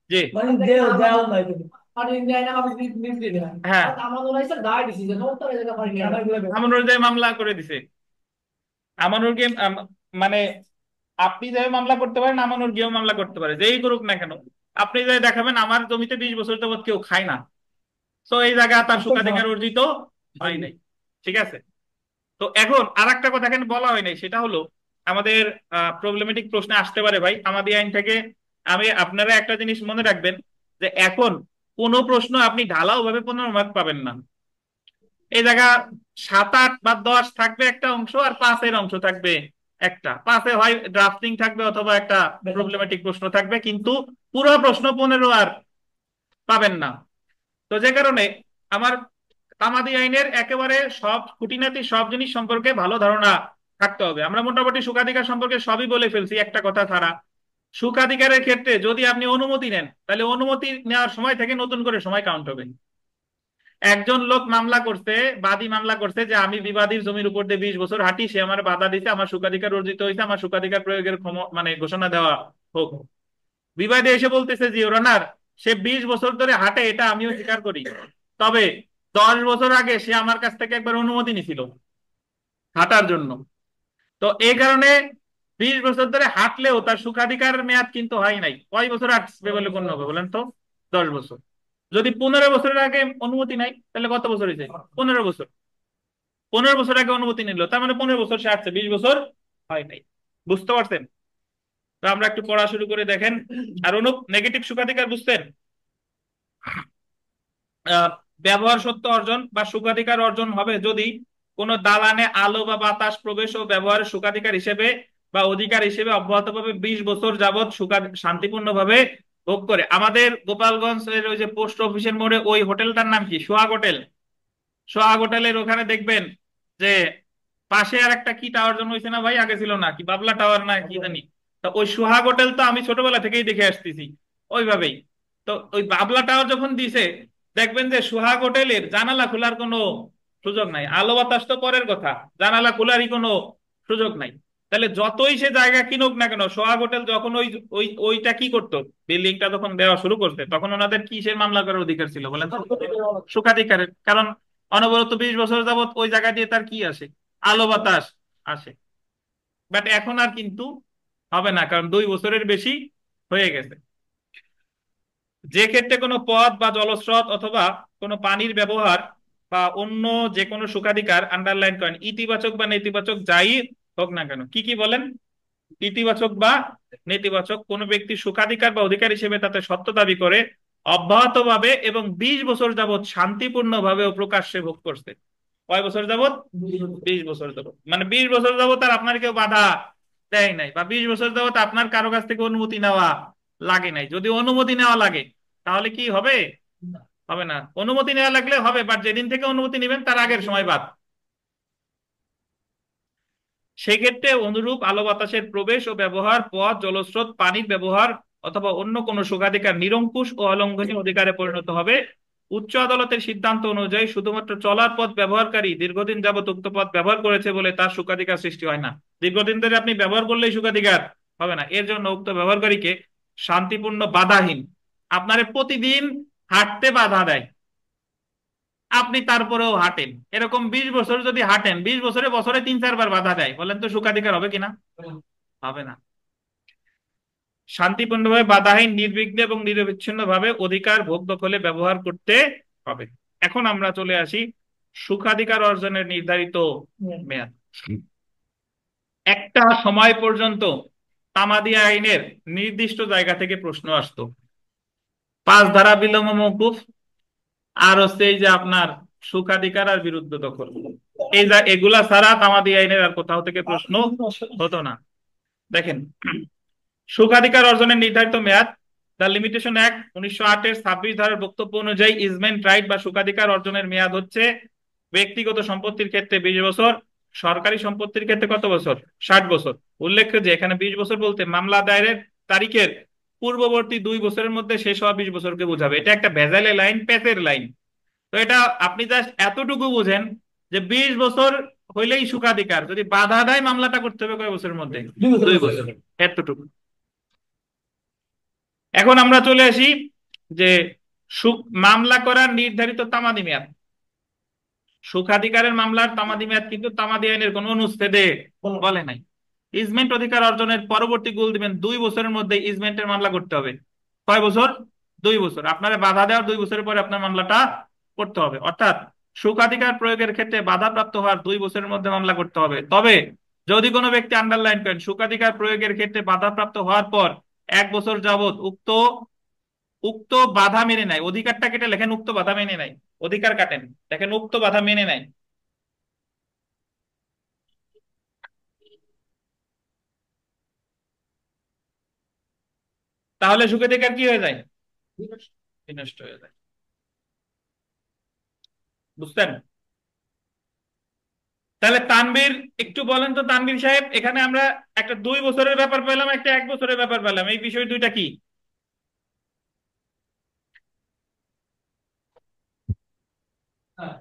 জি মানে দেও দেও নাই তো পারিনি দেয় না, আমি নিতে দেয় না। হ্যাঁ, আমার মনে হয় স্যার দায় দিছি যে নোট তার জায়গা পারিনি না। আমানুর যে মামলা করে দিছে, আমানুরকে মানে আপনি যাই মামলা করতে পারেন, আমানুর গিয়েও মামলা করতে পারে, যেই করুক না কেন। আপনি যাই দেখাবেন আমার জমিতে 20 বছর যাবত কেউ খায় না, তো এই জায়গা তার সুখাধিকার অর্জিত হয় নাই। ঠিক আছে? তো এখন আর একটা কথা এখানে বলা হয় নাই, সেটা হলো আমাদের প্রবলেমেটিক প্রশ্নে আসতে পারে ভাই আমাদের আইন থেকে। আপনারা একটা জিনিস মনে রাখবেন, যে এখন কোনো প্রশ্ন আপনি ঢালাও ভাবে 15 মার্ক পাবেন না। এই জায়গা 7, 8 বা 10 থাকবে একটা অংশ, আর 5-এর অংশ থাকবে একটা। 5-এ হয় ড্রাফটিং থাকবে অথবা একটা প্রবলেমেটিক প্রশ্ন থাকবে, কিন্তু পুরো প্রশ্ন 15 আর পাবেন না। তো যে কারণে আমার তামাদি আইনের একেবারে সব খুঁটিনাটি সব জিনিস সম্পর্কে ভালো ধারণা থাকতে হবে। আমরা মোটামুটি সুখাধিকার সম্পর্কে সবই বলে ফেলছি একটা কথা ছাড়া। সুখাধিকারের ক্ষেত্রে যদি আপনি অনুমতি নেন, তাহলে অনুমতি নেওয়ার সময় থেকে নতুন করে সময় কাউন্ট হবে। একজন লোক মামলা করছে, বাদী মামলা করছে যে আমি বিবাদীর জমির উপর দিয়ে 20 বছর হাঁটি, সে আমার বাধা দিতে, আমার সুখাধিকার অর্জিত হয়েছে, আমার সুখাধিকার প্রয়োগের মানে ঘোষণা দেওয়া হোক। বিবাদী এসে বলতেছে যে ইওর অনার, সে 20 বছর ধরে হাঁটে, এটা আমিও স্বীকার করি, তবে 10 বছর আগে সে আমার কাছ থেকে একবার অনুমতি নিছিল হাঁটার জন্য। তো এই কারণে 20 বছর ধরে হাঁটলেও তার সুখাধিকার মেয়াদ কিন্তু হয় নাই। কয় বছর হাঁটবে বলে গণ্য হবে বলেন তো? 10 বছর। যদি 15 বছরের আগে অনুমতি নাই তাহলে কত বছর হয়েছে? 15 বছর। 15 বছর আগে অনুমতি নিল, তার মানে 15 বছর সে হাঁটছে, 20 বছর হয় নাই। বুঝতে পারছেন? তো আমরা একটু পড়া শুরু করে দেখেন। আর অনুপ নেগেটিভ সুখাধিকার বুঝছেন? আহ, ব্যবহার সত্য অর্জন বা সুখাধিকার অর্জন হবে যদি কোন দালানে আলো বা বাতাস প্রবেশ ও ব্যবহারের সুখাধিকার হিসেবে বা অধিকার হিসেবে অব্যাহতভাবে 20 বছর যাবৎ শান্তিপূর্ণভাবে ভোগ করে। আমাদের গোপালগঞ্জের ওই যে পোস্ট অফিসের মোড়ে ওই হোটেলটার নাম কি? সোহাগ হোটেল। সোহাগ হোটেলের ওখানে দেখবেন যে পাশে আর একটা কি টাওয়ার জন্য হয়েছে না ভাই, আগে ছিল না কি বাবলা টাওয়ার না কি জানি, তো ওই সোহাগ হোটেল তো আমি ছোটবেলা থেকেই দেখে আসতেছি ওইভাবেই। তো ওই বাবলা টাওয়ার যখন দিছে, দেখবেন যে সোহাগ হোটেলের জানালা খোলার কোনো সুযোগ নাই, আলো বাতাস তো পরের কথা, জানালা খোলারই কোনো সুযোগ নাই। তাহলে যতই সে জায়গা কিনুক না কেন, সোহাগ হোটেল যখন ওই ওই ওইটা কি করতো, বিল্ডিংটা যখন দেওয়া শুরু করছে, তখন ওনাদের কিসের মামলা করার অধিকার ছিল বলেন তো? সুখাধিকারের। কারণ অনবরত 20 বছর যাবত ওই জায়গা দিয়ে তার কি আসে, আলো বাতাস আসে। বাট এখন আর কিন্তু হবে না, কারণ 2 বছরের বেশি হয়ে গেছে। যে ক্ষেত্রে কোনো পথ বা জলস্রোত অথবা কোনো পানির ব্যবহার বা অন্য যে কোনো সুখাধিকার, আন্ডারলাইন করেন, ইতিবাচক বা নেতিবাচক যাই হোক না কেন, কি কি বলেন, ইতিবাচক বা নেতিবাচক, কোন ব্যক্তি সুখাধিকার বা অধিকার হিসেবে তাতে সত্য দাবি করে অব্যাহতভাবে এবং 20 বছর যাবৎ শান্তিপূর্ণভাবে ও প্রকাশ্যে ভোগ করছে। কয় বছর যাবৎ? 20 বছর যাবৎ। মানে 20 বছর যাবৎ আর আপনার কেউ বাধা দেয় নাই, বা 20 বছর যাবৎ আপনার কারো কাছ থেকে অনুমতি নেওয়া লাগে নাই। যদি অনুমতি নেওয়া লাগে তাহলে কি হবে? হবে না। অনুমতি নেওয়া লাগলে হবে, বাট যেদিন থেকে অনুমতি নেবেন তার আগের সময় বাদ। সেক্ষেত্রে অনুরূপ আলো বাতাসের প্রবেশ ও ব্যবহার, পথ, জলস্রোত, পানির ব্যবহার অথবা অন্য কোনো সুখাধিকার নিরঙ্কুশ ও অলঙ্ঘনীয় অধিকারে পরিণত হবে। উচ্চ আদালতের সিদ্ধান্ত অনুযায়ী শুধুমাত্র চলার পথ ব্যবহারকারী দীর্ঘদিন যাবত উক্ত পথ ব্যবহার করেছে বলে তার সুখাধিকার সৃষ্টি হয় না। দীর্ঘদিন ধরে আপনি ব্যবহার করলেই সুখাধিকার হবে না। এর জন্য উক্ত ব্যবহারকারীকে শান্তিপূর্ণ বাধাহীন, আপনারে প্রতিদিন হাঁটতে বাধা দেয়, আপনি তারপরেও হাঁটেন, এরকম 20 বছর যদি হাঁটেন, 20 বছরে বছরে 3-4 বার বাধা দেয়, বলেন তো সুখাধিকার হবে কিনা? হবে না। শান্তিপূর্ণভাবে বাধাহীন, নির্বিঘ্নে এবং নিরবিচ্ছিন্ন ভাবে অধিকার ভোগ দখলে ব্যবহার করতে হবে। এখন আমরা চলে আসি সুখাধিকার অর্জনের নির্ধারিত মেয়াদ। একটা সময় পর্যন্ত তামাদি আইনের নির্দিষ্ট জায়গা থেকে প্রশ্ন আসতো, 5 ধারা বিলম্ব মওকুফ, আর হচ্ছে এই যে আপনার সুখাধিকার আর বিরুদ্ধ দখল, এগুলা ছাড়া তামাদি আইনের আর কোথাও থেকে প্রশ্ন হতো না। দেখেন, সুখাধিকার অর্জনের নির্ধারিত মেয়াদ, দ্য লিমিটেশন অ্যাক্ট 1908-এর 26 ধারার বক্তব্য অনুযায়ী ইজমেন্ট রাইট বা সুখাধিকার অর্জনের মেয়াদ হচ্ছে ব্যক্তিগত সম্পত্তির ক্ষেত্রে 20 বছর, সরকারি সম্পত্তির ক্ষেত্রে কত বছর? 60 বছর। উল্লেখ্য যে এখানে 20 বছর বলতে মামলা দায়েরের তারিখের পূর্ববর্তী 2 বছরের মধ্যে শেষ হওয়া 20 বছরকে বোঝাবে। এটা একটা ভেজালের লাইন, পেচের লাইন। তো এটা আপনি জাস্ট এতটুকু বুঝেন যে 20 বছর হইলেই সুখাধিকার, যদি বাধা দেয় মামলাটা করতে হবে কয় বছরের মধ্যে? 2 বছর। এতটুকু। এখন আমরা চলে আসি যে মামলা করার নির্ধারিত তামাদি মেয়াদ। সুখাধিকারের মামলার তামাদি মেয়াদ কিন্তু তামাদি আইনের কোন অনুচ্ছেদে বলে নাই। ইজমেন্ট অধিকার অর্জনের পরবর্তী গোল দিবেন 2 বছরের মধ্যে ইজমেন্টের মামলা করতে হবে। কয় বছর? 2 বছর। আপনারা বাধা দেওয়ার 2 বছরের পরে আপনার মামলাটা করতে হবে। অর্থাৎ সুখাধিকার প্রয়োগের ক্ষেত্রে বাধাপ্রাপ্ত হওয়ার 2 বছরের মধ্যে মামলা করতে হবে। তবে যদি কোনো ব্যক্তি, আন্ডারলাইন করেন, সুখাধিকার প্রয়োগের ক্ষেত্রে বাধাপ্রাপ্ত হওয়ার পর 1 বছর যাবত উক্ত উক্ত বাধা মেনে নাই, অধিকারটা কেটে লেখেন উক্ত বাধা মেনে নাই, অধিকার কাটেন, দেখেন উক্ত বাধা মেনে নাই, তাহলে সুখাধিকার কি হয়ে যায়? বিনষ্ট হয়ে যায়। বুঝতেন? তাহলে তানভীর, একটু বলেন তো তানভীর সাহেব, এখানে আমরা একটা 2 বছরের ব্যাপার পেলাম, একটা 1 বছরের ব্যাপার পেলাম, এই বিষয় দুইটা কি? হ্যাঁ,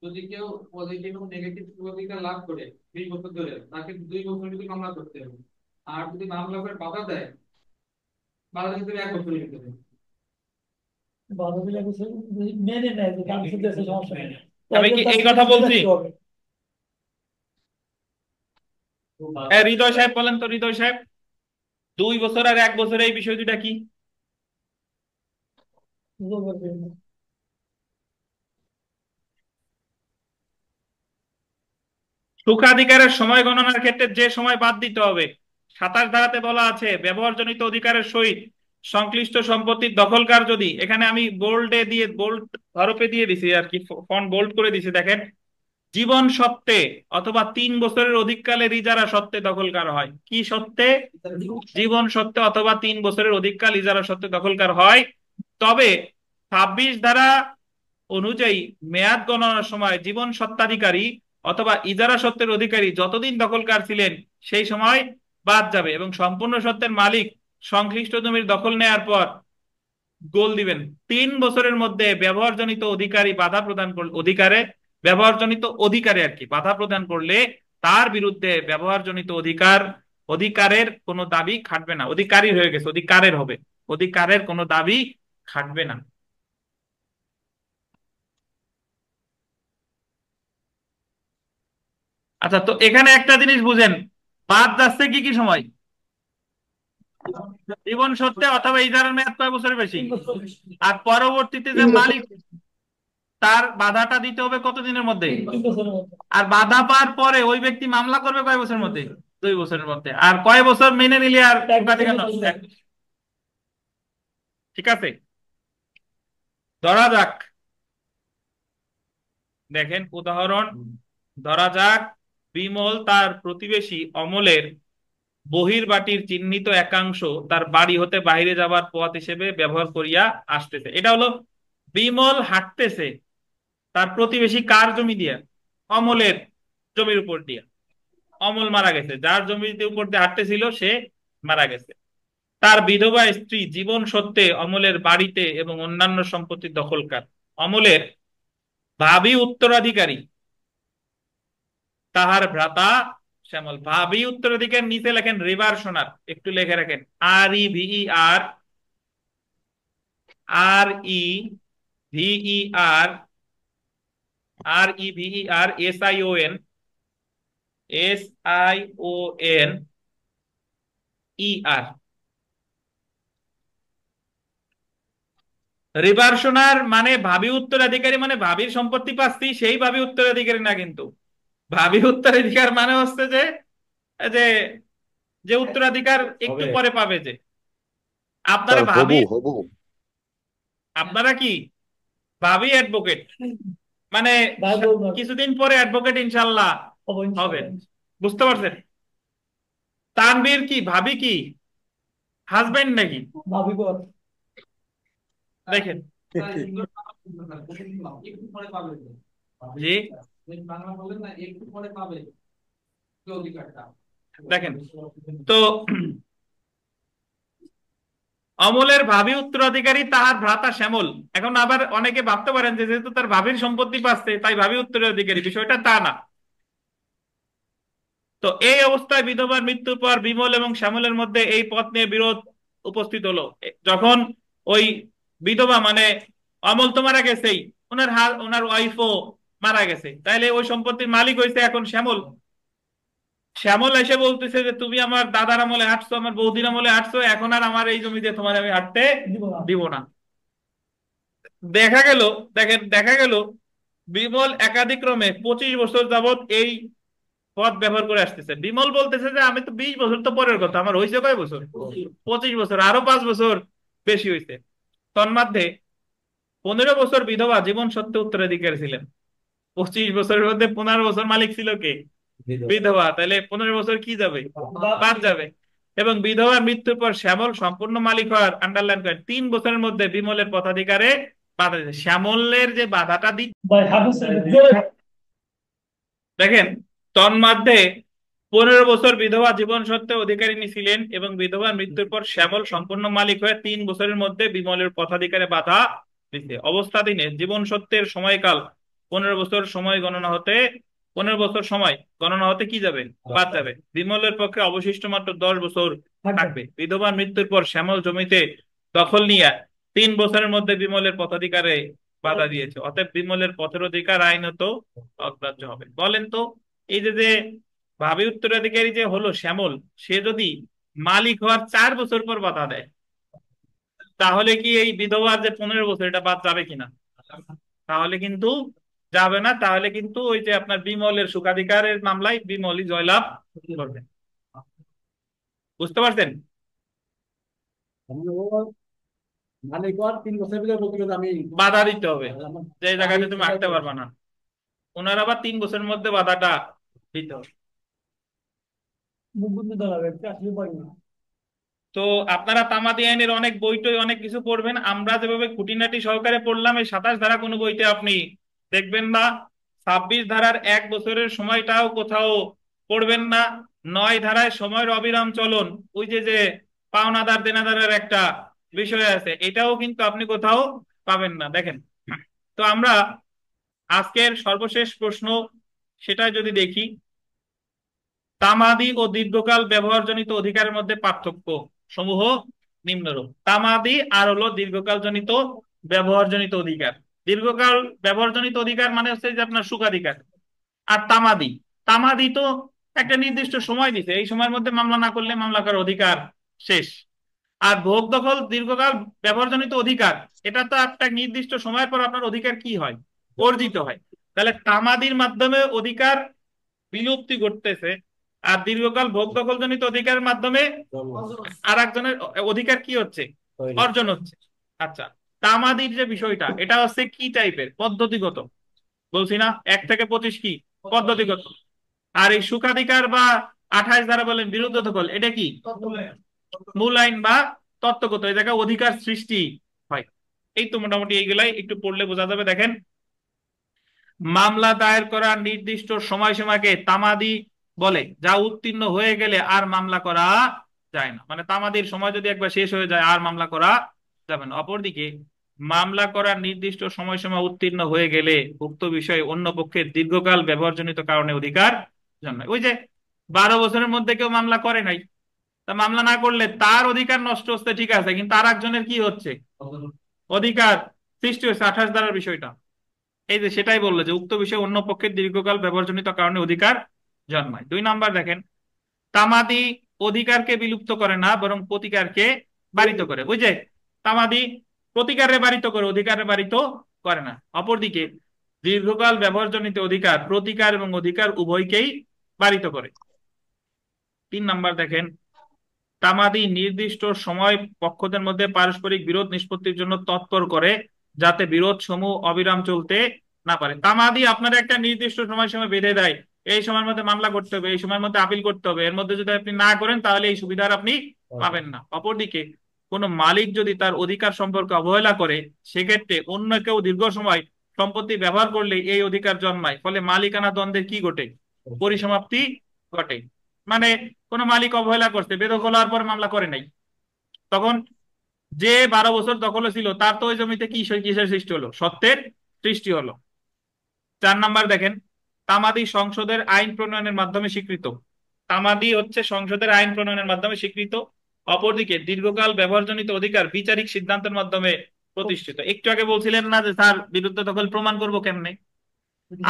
যদি কেউ পজিটিভ এবং নেগেটিভ প্রতিক্রিয়া লাভ করে 20 বছর ধরে, তাকে 2 বছর যদি মামলা করতে হবে। আর যদি মামলা করে বাধা দেয়, বাধা দিতে হবে 1 বছরের ভিতরে। বারো দিনে কিছু মেনে নেয় যে কাম শুনতে সমস্যা নেই, আমি কি এই কথা বলছি? হৃদয় সাহেব বলেন তো, হৃদয় সাহেব, 2 বছর আর 1 বছর এই বিষয় দুইটা কি? সুখাধিকারের সময় গণনার ক্ষেত্রে যে সময় বাদ দিতে হবে, 27 ধারাতে বলা আছে ব্যবহারজনিত অধিকারের সহিত সংশ্লিষ্ট সম্পত্তির দখলকার যদি, এখানে আমি বোল্ডে দিয়ে, বোল্ড হরফে দিয়ে দিছি আর কি, ফন্ট বোল্ড করে দিছি, দেখেন, জীবন সত্ত্বে অথবা 3 বছরের অধিককালের ইজারা সত্ত্বে দখলকার হয়। কি সত্ত্বে? জীবন সত্ত্বে অথবা 3 বছরের অধিককাল ইজারা সত্ত্বে দখলকার হয়। তবে 26 ধারা অনুযায়ী মেয়াদ গণনার সময় জীবন সত্ত্বাধিকারী অথবা ইজারা সত্ত্বের অধিকারী যতদিন দখলকার ছিলেন সেই সময় বাদ যাবে, এবং সম্পূর্ণ সত্ত্বের মালিক সংশ্লিষ্ট জমির দখল নেয়ার পর গোল দিবেন 3 বছরের মধ্যে ব্যবহারজনিত অধিকারী বাধা প্রদান করলে, ব্যবহারজনিত অধিকারে আর কি বাধা প্রদান করলে তার বিরুদ্ধে ব্যবহারজনিত অধিকারের কোনো দাবি খাটবে না। অধিকারী হয়ে গেছে, অধিকারের হবে, অধিকারের কোনো দাবি খাটবে না। আচ্ছা, তো এখানে একটা জিনিস বুঝেন, বাদ যাচ্ছে কি কি সময়? জীবন সত্ত্বে অথবা ইজারার মেয়াদ কয় বছরের বেশি, 3 বছর। আর পরবর্তীতে যে 3 বছর। মালিক তার বাধাটা দিতে হবে কতদিনের মধ্যে? 3 বছরের মধ্যে। আর বাধা পাওয়ার পরে ওই ব্যক্তি মামলা করবে কয় বছরের মধ্যে? 2 বছরের মধ্যে। আর কয় বছর মেনে নিলে আর 1 বছর বাধিকানো? চলবে। ঠিক আছে, ধরা যাক, দেখেন উদাহরণ, ধরা যাক বিমল তার প্রতিবেশী অমলের বহির্বাটির চিহ্নিত একাংশ তার বাড়ি হতে বাইরে যাবার পথ হিসেবে ব্যবহার করিয়া আসতেছে। এটা হলো বিমল হাঁটতেছে তার প্রতিবেশী কার জমি দিয়া? অমলের জমির উপর দিয়া। অমল মারা গেছে, যার জমির উপর দিয়ে হাঁটতেছিল সে মারা গেছে। তার বিধবা স্ত্রী জীবন সত্ত্বে অমলের বাড়িতে এবং অন্যান্য সম্পত্তির দখলকার। অমলের ভাবী উত্তরাধিকারী তাহার ভ্রাতা শ্যামল। ভাবী উত্তরাধিকার নিচে লেখেন রিভার্সনার, একটু লিখে রাখেন, আর ই ভিই আর SION রিভার্সনার মানে ভাবী উত্তরাধিকারী, মানে ভাবির সম্পত্তি পাচ্ছি সেই ভাবী উত্তরাধিকারী না, কিন্তু ভাবী উত্তরাধিকার মানে হচ্ছে যে যে যে উত্তরাধিকার একটু হবে। পরে পাবে। যে আপনারা স্যার ভাবি, হবু হবু আপনারা কি ভাবি অ্যাডভোকেট, মানে ভাই বলবো। কিছুদিন পরে অ্যাডভোকেট ইনশাল্লাহ হবে হবেন, ইনশাআল্লাহ। বুঝতে পারছেন? তানভীর কি ভাবি কি হাজবেন্ড নাকি? ভাবি বল। দেখেন, স্যার এগুলো একটু পরে পাবে তো। জি বাংলা বলেন না, একটু পরে পাবে কি অধিকারটা। দেখেন, তো অমলের ভাবী উত্তরাধিকারী তাহার ভ্রাতা শ্যামল। এখন আবার অনেকে ভাবতে পারেন যে যেহেতু তার ভাবির সম্পত্তি পাচ্ছে তাই ভাবী উত্তরাধিকারী, বিষয়টা তা না। তো এই অবস্থায় বিধবার মৃত্যুর পর বিমল এবং শ্যামলের মধ্যে এই পথ নিয়ে বিরোধ উপস্থিত হলো। যখন ওই বিধবা মানে অমল তো মারা গেছেই, ওনার ওয়াইফও মারা গেছে, তাইলে ওই সম্পত্তির মালিক হয়েছে এখন শ্যামল। শ্যামল এসে বলতেছে যে তুমি আমার দাদার আমলে হাঁটছো, আমার বৌদির আমলে হাঁটছো, এখন আর আমার এই জমিতে তোমার আমি হাঁটতে দিব না। দিব না। দেখা গেল, দেখা গেল বিমল একাধিক্রমে 25 বছর যাবত এই পথ ব্যবহার করে আসতেছে। বিমল বলতেছে যে আমি তো 20 বছর তো পরের কথা, আমার হয়েছে কয় বছর? 25 বছর, আরো 5 বছর বেশি হয়েছে। তন্মধ্যে 15 বছর বিধবা জীবন সত্ত্বে উত্তরাধিকারী ছিলেন। 25 বছরের মধ্যে 15 বছর মালিক ছিল কে? বিধবা। তাহলে 15 বছর কি যাবে? বাদ যাবে। এবং বিধবার মৃত্যুর পর শ্যামল সম্পূর্ণ মালিক হওয়ার আন্ডারলাইন করেন 3 বছরের মধ্যে বিমলের পথাধিকারে বাধা দিচ্ছে। শ্যামলের যে বাধাটা দিচ্ছে ভাই হাফিজ জোরে। দেখেন, তন্মধ্যে 15 বছর বিধবা জীবন সত্ত্বে অধিকারিণী ছিলেন এবং বিধবার মৃত্যুর পর শ্যামল সম্পূর্ণ মালিক হয়ে 3 বছরের মধ্যে বিমলের পথাধিকারে বাধা দিচ্ছে। অবস্থাধীনে জীবন সত্ত্বের সময়কাল 15 বছর সময় গণনা হতে 15 বছর সময় গণনা হতে কি যাবে? বাদ যাবে। বিমলের পক্ষে অবশিষ্ট মাত্র 10 বছর থাকবে। বিধবার মৃত্যুর পর শ্যামল জমিতে দখল নিয়ে 3 বছরের মধ্যে বিমলের পথাধিকারে বাধা দিয়েছে, অতএব বিমলের পথের অধিকার আইনত অগ্রাহ্য হবে। বলেন তো, এই যে ভাবী উত্তরাধিকারী যে হলো শ্যামল, সে যদি মালিক হওয়ার 4 বছর পর বাধা দেয় তাহলে কি এই বিধবার যে 15 বছর এটা বাদ যাবে কিনা? তাহলে কিন্তু যাবে না। তাহলে কিন্তু ওই যে আপনার বিমলের সুখাধিকারের মামলায় বিমলই জয়লাভ করবে। বুঝতে পারছেন? মালিক হওয়ার 3 বছরের ভিতরে বলতে গেলে আমি বাধা দিতে হবে, যে জায়গাতে তুমি আঁকতে পারবা না, ওনার আবার 3 বছরের মধ্যে বাধাটা দিতে হবে। মুখ বন্ধ দাঁড়াবে আসলে পারি না। তো আপনারা তামাদি আইনের অনেক বই টই অনেক কিছু পড়বেন, আমরা যেভাবে খুঁটিনাটি সহকারে পড়লাম এই 27 ধারা কোনো বইতে আপনি দেখবেন না। 26 ধারার 1 বছরের সময়টাও কোথাও পড়বেন না। 9 ধারায় সময়ের অবিরাম চলন, ওই যে যে পাওনাদার দেনাদারের একটা বিষয় আছে, এটাও কিন্তু আপনি কোথাও পাবেন না। দেখেন, তো আমরা আজকের সর্বশেষ প্রশ্ন সেটা যদি দেখি, তামাদি ও দীর্ঘকাল ব্যবহারজনিত অধিকারের মধ্যে পার্থক্য সমূহ নিম্নরূপ। তামাদি আর হলো দীর্ঘকালজনিত ব্যবহারজনিত অধিকার। দীর্ঘকাল ব্যবহারজনিত অধিকার মানে হচ্ছে যে আপনার সুখাধিকার। আর তামাদি, তামাদি তো একটা নির্দিষ্ট সময় দিছে, এই সময়ের মধ্যে মামলা না করলে মামলা করার অধিকার শেষ। আর ভোগ দখল দীর্ঘকাল ব্যবহারজনিত অধিকার, এটা তো একটা নির্দিষ্ট সময়ের পর আপনার অধিকার কি হয়, অর্জিত হয়। তাহলে তামাদির মাধ্যমে অধিকার বিলুপ্তি ঘটতেছে, আর দীর্ঘকাল ভোগ দখলজনিত অধিকারের মাধ্যমে আর একজনের অধিকার কি হচ্ছে, অর্জন হচ্ছে। আচ্ছা, তামাদির যে বিষয়টা, এটা হচ্ছে কি টাইপের, পদ্ধতিগত। বলছি না 1 থেকে 25 কি পদ্ধতিগত। আর এই সুখাধিকার বা 28 ধারা বলেন বিরুদ্ধ দখল, এটা কি মূল আইন বা তত্ত্বগত, এই জায়গায় অধিকার সৃষ্টি হয়। এই তো মোটামুটি এইগুলাই একটু পড়লে বোঝা যাবে। দেখেন, মামলা দায়ের করার নির্দিষ্ট সময়সীমাকে তামাদি বলে, যা উত্তীর্ণ হয়ে গেলে আর মামলা করা যায় না। মানে তামাদির সময় যদি একবার শেষ হয়ে যায় আর মামলা করা যাবে না। অপরদিকে মামলা করার নির্দিষ্ট সময়সীমা উত্তীর্ণ হয়ে গেলে উক্ত বিষয়ে অন্য পক্ষের দীর্ঘকাল ব্যবহারজনিত কারণে অধিকার জন্মায়। ওই যে 12 বছরের মধ্যে কেউ মামলা করে নাই, তা মামলা না করলে তার অধিকার নষ্ট হচ্ছে, ঠিক আছে, কিন্তু আর একজনের কি হচ্ছে, অধিকার সৃষ্টি হচ্ছে। 28 ধারার বিষয়টা এই যে সেটাই বললো যে উক্ত বিষয়ে অন্য পক্ষের দীর্ঘকাল ব্যবহারজনিত কারণে অধিকার জন্মায়। 2 নাম্বার দেখেন, তামাদি অধিকারকে বিলুপ্ত করে না, বরং প্রতিকারকে বারিত করে। ওই যে তামাদি প্রতিকারে বারিত করে, অধিকারে বারিত করে না। অপরদিকে দীর্ঘকাল ব্যবহারজনিত অধিকার প্রতিকার এবং অধিকার উভয়কেই বারিত করে। 3 নাম্বার দেখেন, তামাদি নির্দিষ্ট সময় পক্ষদের মধ্যে পারস্পরিক বিরোধ নিষ্পত্তির জন্য তৎপর করে, যাতে বিরোধ সমূহ অবিরাম চলতে না পারে। তামাদি আপনার একটা নির্দিষ্ট সময়সীমা বেঁধে দেয়, এই সময়ের মধ্যে মামলা করতে হবে, এই সময়ের মধ্যে আপিল করতে হবে, এর মধ্যে যদি আপনি না করেন তাহলে এই সুবিধার আপনি পাবেন না। অপরদিকে কোনো মালিক যদি তার অধিকার সম্পর্কে অবহেলা করে, সেক্ষেত্রে অন্য কেউ দীর্ঘ সময় সম্পত্তি ব্যবহার করলে এই অধিকার জন্মায়, ফলে মালিকানা দ্বন্দ্বের কি ঘটে, পরিসমাপ্তি ঘটে। মানে কোনো মালিক অবহেলা করছে, বেদখল হওয়ার পর মামলা করে নাই, তখন যে 12 বছর দখল ছিল তার তো ওই জমিতে কি কিসের সৃষ্টি হলো, সত্ত্বের সৃষ্টি হলো। 4 নাম্বার দেখেন, তামাদি সংসদের আইন প্রণয়নের মাধ্যমে স্বীকৃত। তামাদি হচ্ছে সংসদের আইন প্রণয়নের মাধ্যমে স্বীকৃত। অপরদিকে দীর্ঘকাল ব্যবহারজনিত অধিকার বিচারিক সিদ্ধান্তের মাধ্যমে প্রতিষ্ঠিত। একটু আগে বলছিলেন না যে স্যার বিরুদ্ধ দখল প্রমাণ করবো কেমনে,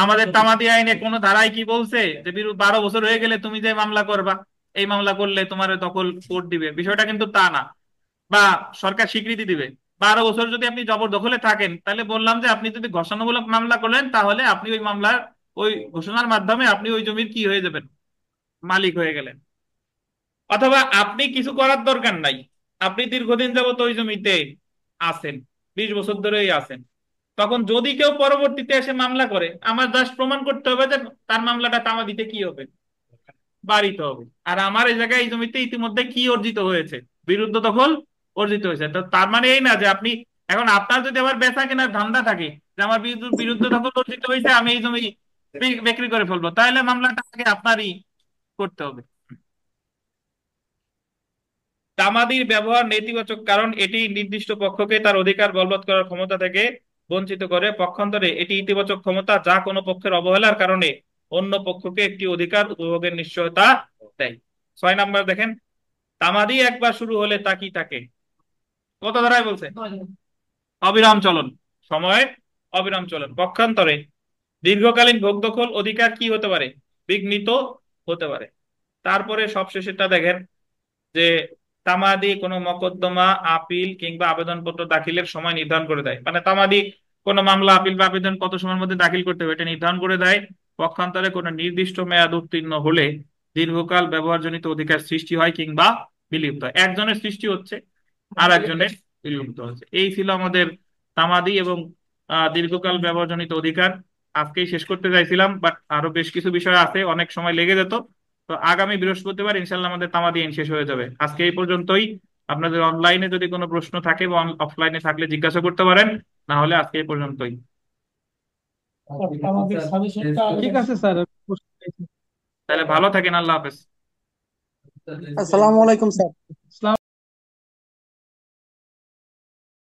আমাদের তামাদি আইনে কোন ধারায় কি বলছে যে 12 বছর হয়ে গেলে তুমি যে মামলা করবা, এই মামলা করলে তোমার দখল কোর্ট দিবে, বিষয়টা কিন্তু তা না। বা সরকার স্বীকৃতি দিবে। 12 বছর যদি আপনি জবরদখলে থাকেন, তাহলে বললাম যে আপনি যদি ঘোষণামূলক মামলা করলেন, তাহলে আপনি ওই মামলার ওই ঘোষণার মাধ্যমে আপনি ওই জমির কি হয়ে যাবেন, মালিক হয়ে গেলেন। অথবা আপনি কিছু করার দরকার নাই, আপনি দীর্ঘদিন যাবত ওই জমিতে আছেন, 20 বছর ধরেই আছেন, তখন যদি কেউ পরবর্তীতে এসে মামলা করে, আমার জাস্ট প্রমাণ করতে হবে যে তার মামলাটা তামাদিতে কি হবে, বাড়িত হবে। আর আমার এই জায়গায় এই জমিতে ইতিমধ্যে কি অর্জিত হয়েছে, বিরুদ্ধ দখল অর্জিত হয়েছে। তো তার মানে এই না যে আপনি এখন আপনার যদি আবার বেচা কেনার ধান্দা থাকে যে আমার বিরুদ্ধ দখল অর্জিত হয়েছে, আমি এই জমি বিক্রি করে ফেলবো, তাহলে মামলাটা আগে আপনারই করতে হবে। তামাদির ব্যবহার নেতিবাচক, কারণ এটি নির্দিষ্ট পক্ষকে তার অধিকার বলবৎ করার ক্ষমতা থেকে বঞ্চিত করে। পক্ষান্তরে এটি ইতিবাচক ক্ষমতা, যা কোনো পক্ষের অবহেলার কারণে অন্য পক্ষকে একটি অধিকার উপভোগের নিশ্চয়তা দেয়। 6 নাম্বার দেখেন, তামাদি একবার শুরু হলে তা কি থাকে, কত ধারায় বলছে, অবিরাম চলন, সময় অবিরাম চলন। পক্ষান্তরে দীর্ঘকালীন ভোগ দখল অধিকার কি হতে পারে, বিঘ্নিত হতে পারে। তারপরে সবশেষেরটা দেখেন যে তামাদি কোনো মকদ্দমা, আপিল কিংবা আবেদনপত্র দাখিলের সময় নির্ধারণ করে দেয়। মানে তামাদি কোনো মামলা, আপিল বা আবেদন কত সময়ের মধ্যে দাখিল করতে হবে এটা নির্ধারণ করে দেয়। পক্ষান্তরে কোনো নির্দিষ্ট মেয়াদ উত্তীর্ণ হলে দীর্ঘকাল ব্যবহারজনিত অধিকার সৃষ্টি হয় কিংবা বিলুপ্ত হয়। একজনের সৃষ্টি হচ্ছে, আর একজনের বিলুপ্ত হচ্ছে। এই ছিল আমাদের তামাদি এবং দীর্ঘকাল ব্যবহারজনিত অধিকার। আজকেই শেষ করতে চাইছিলাম, বাট আরো বেশ কিছু বিষয় আছে, অনেক সময় লেগে যেত। তো আগামী বৃহস্পতিবার ইনশাল্লাহ আমাদের তামাদি আইন শেষ হয়ে যাবে। আজকে এই পর্যন্তই। আপনাদের অনলাইনে যদি কোনো প্রশ্ন থাকে বা অফলাইনে থাকলে জিজ্ঞাসা করতে পারেন, না হলে আজকে এই পর্যন্তই। আমাদের সাজেশনটা ঠিক আছে স্যার। তাহলে ভালো থাকেন, আল্লাহ হাফেজ। আসসালামু আলাইকুম স্যার। আসসালাম।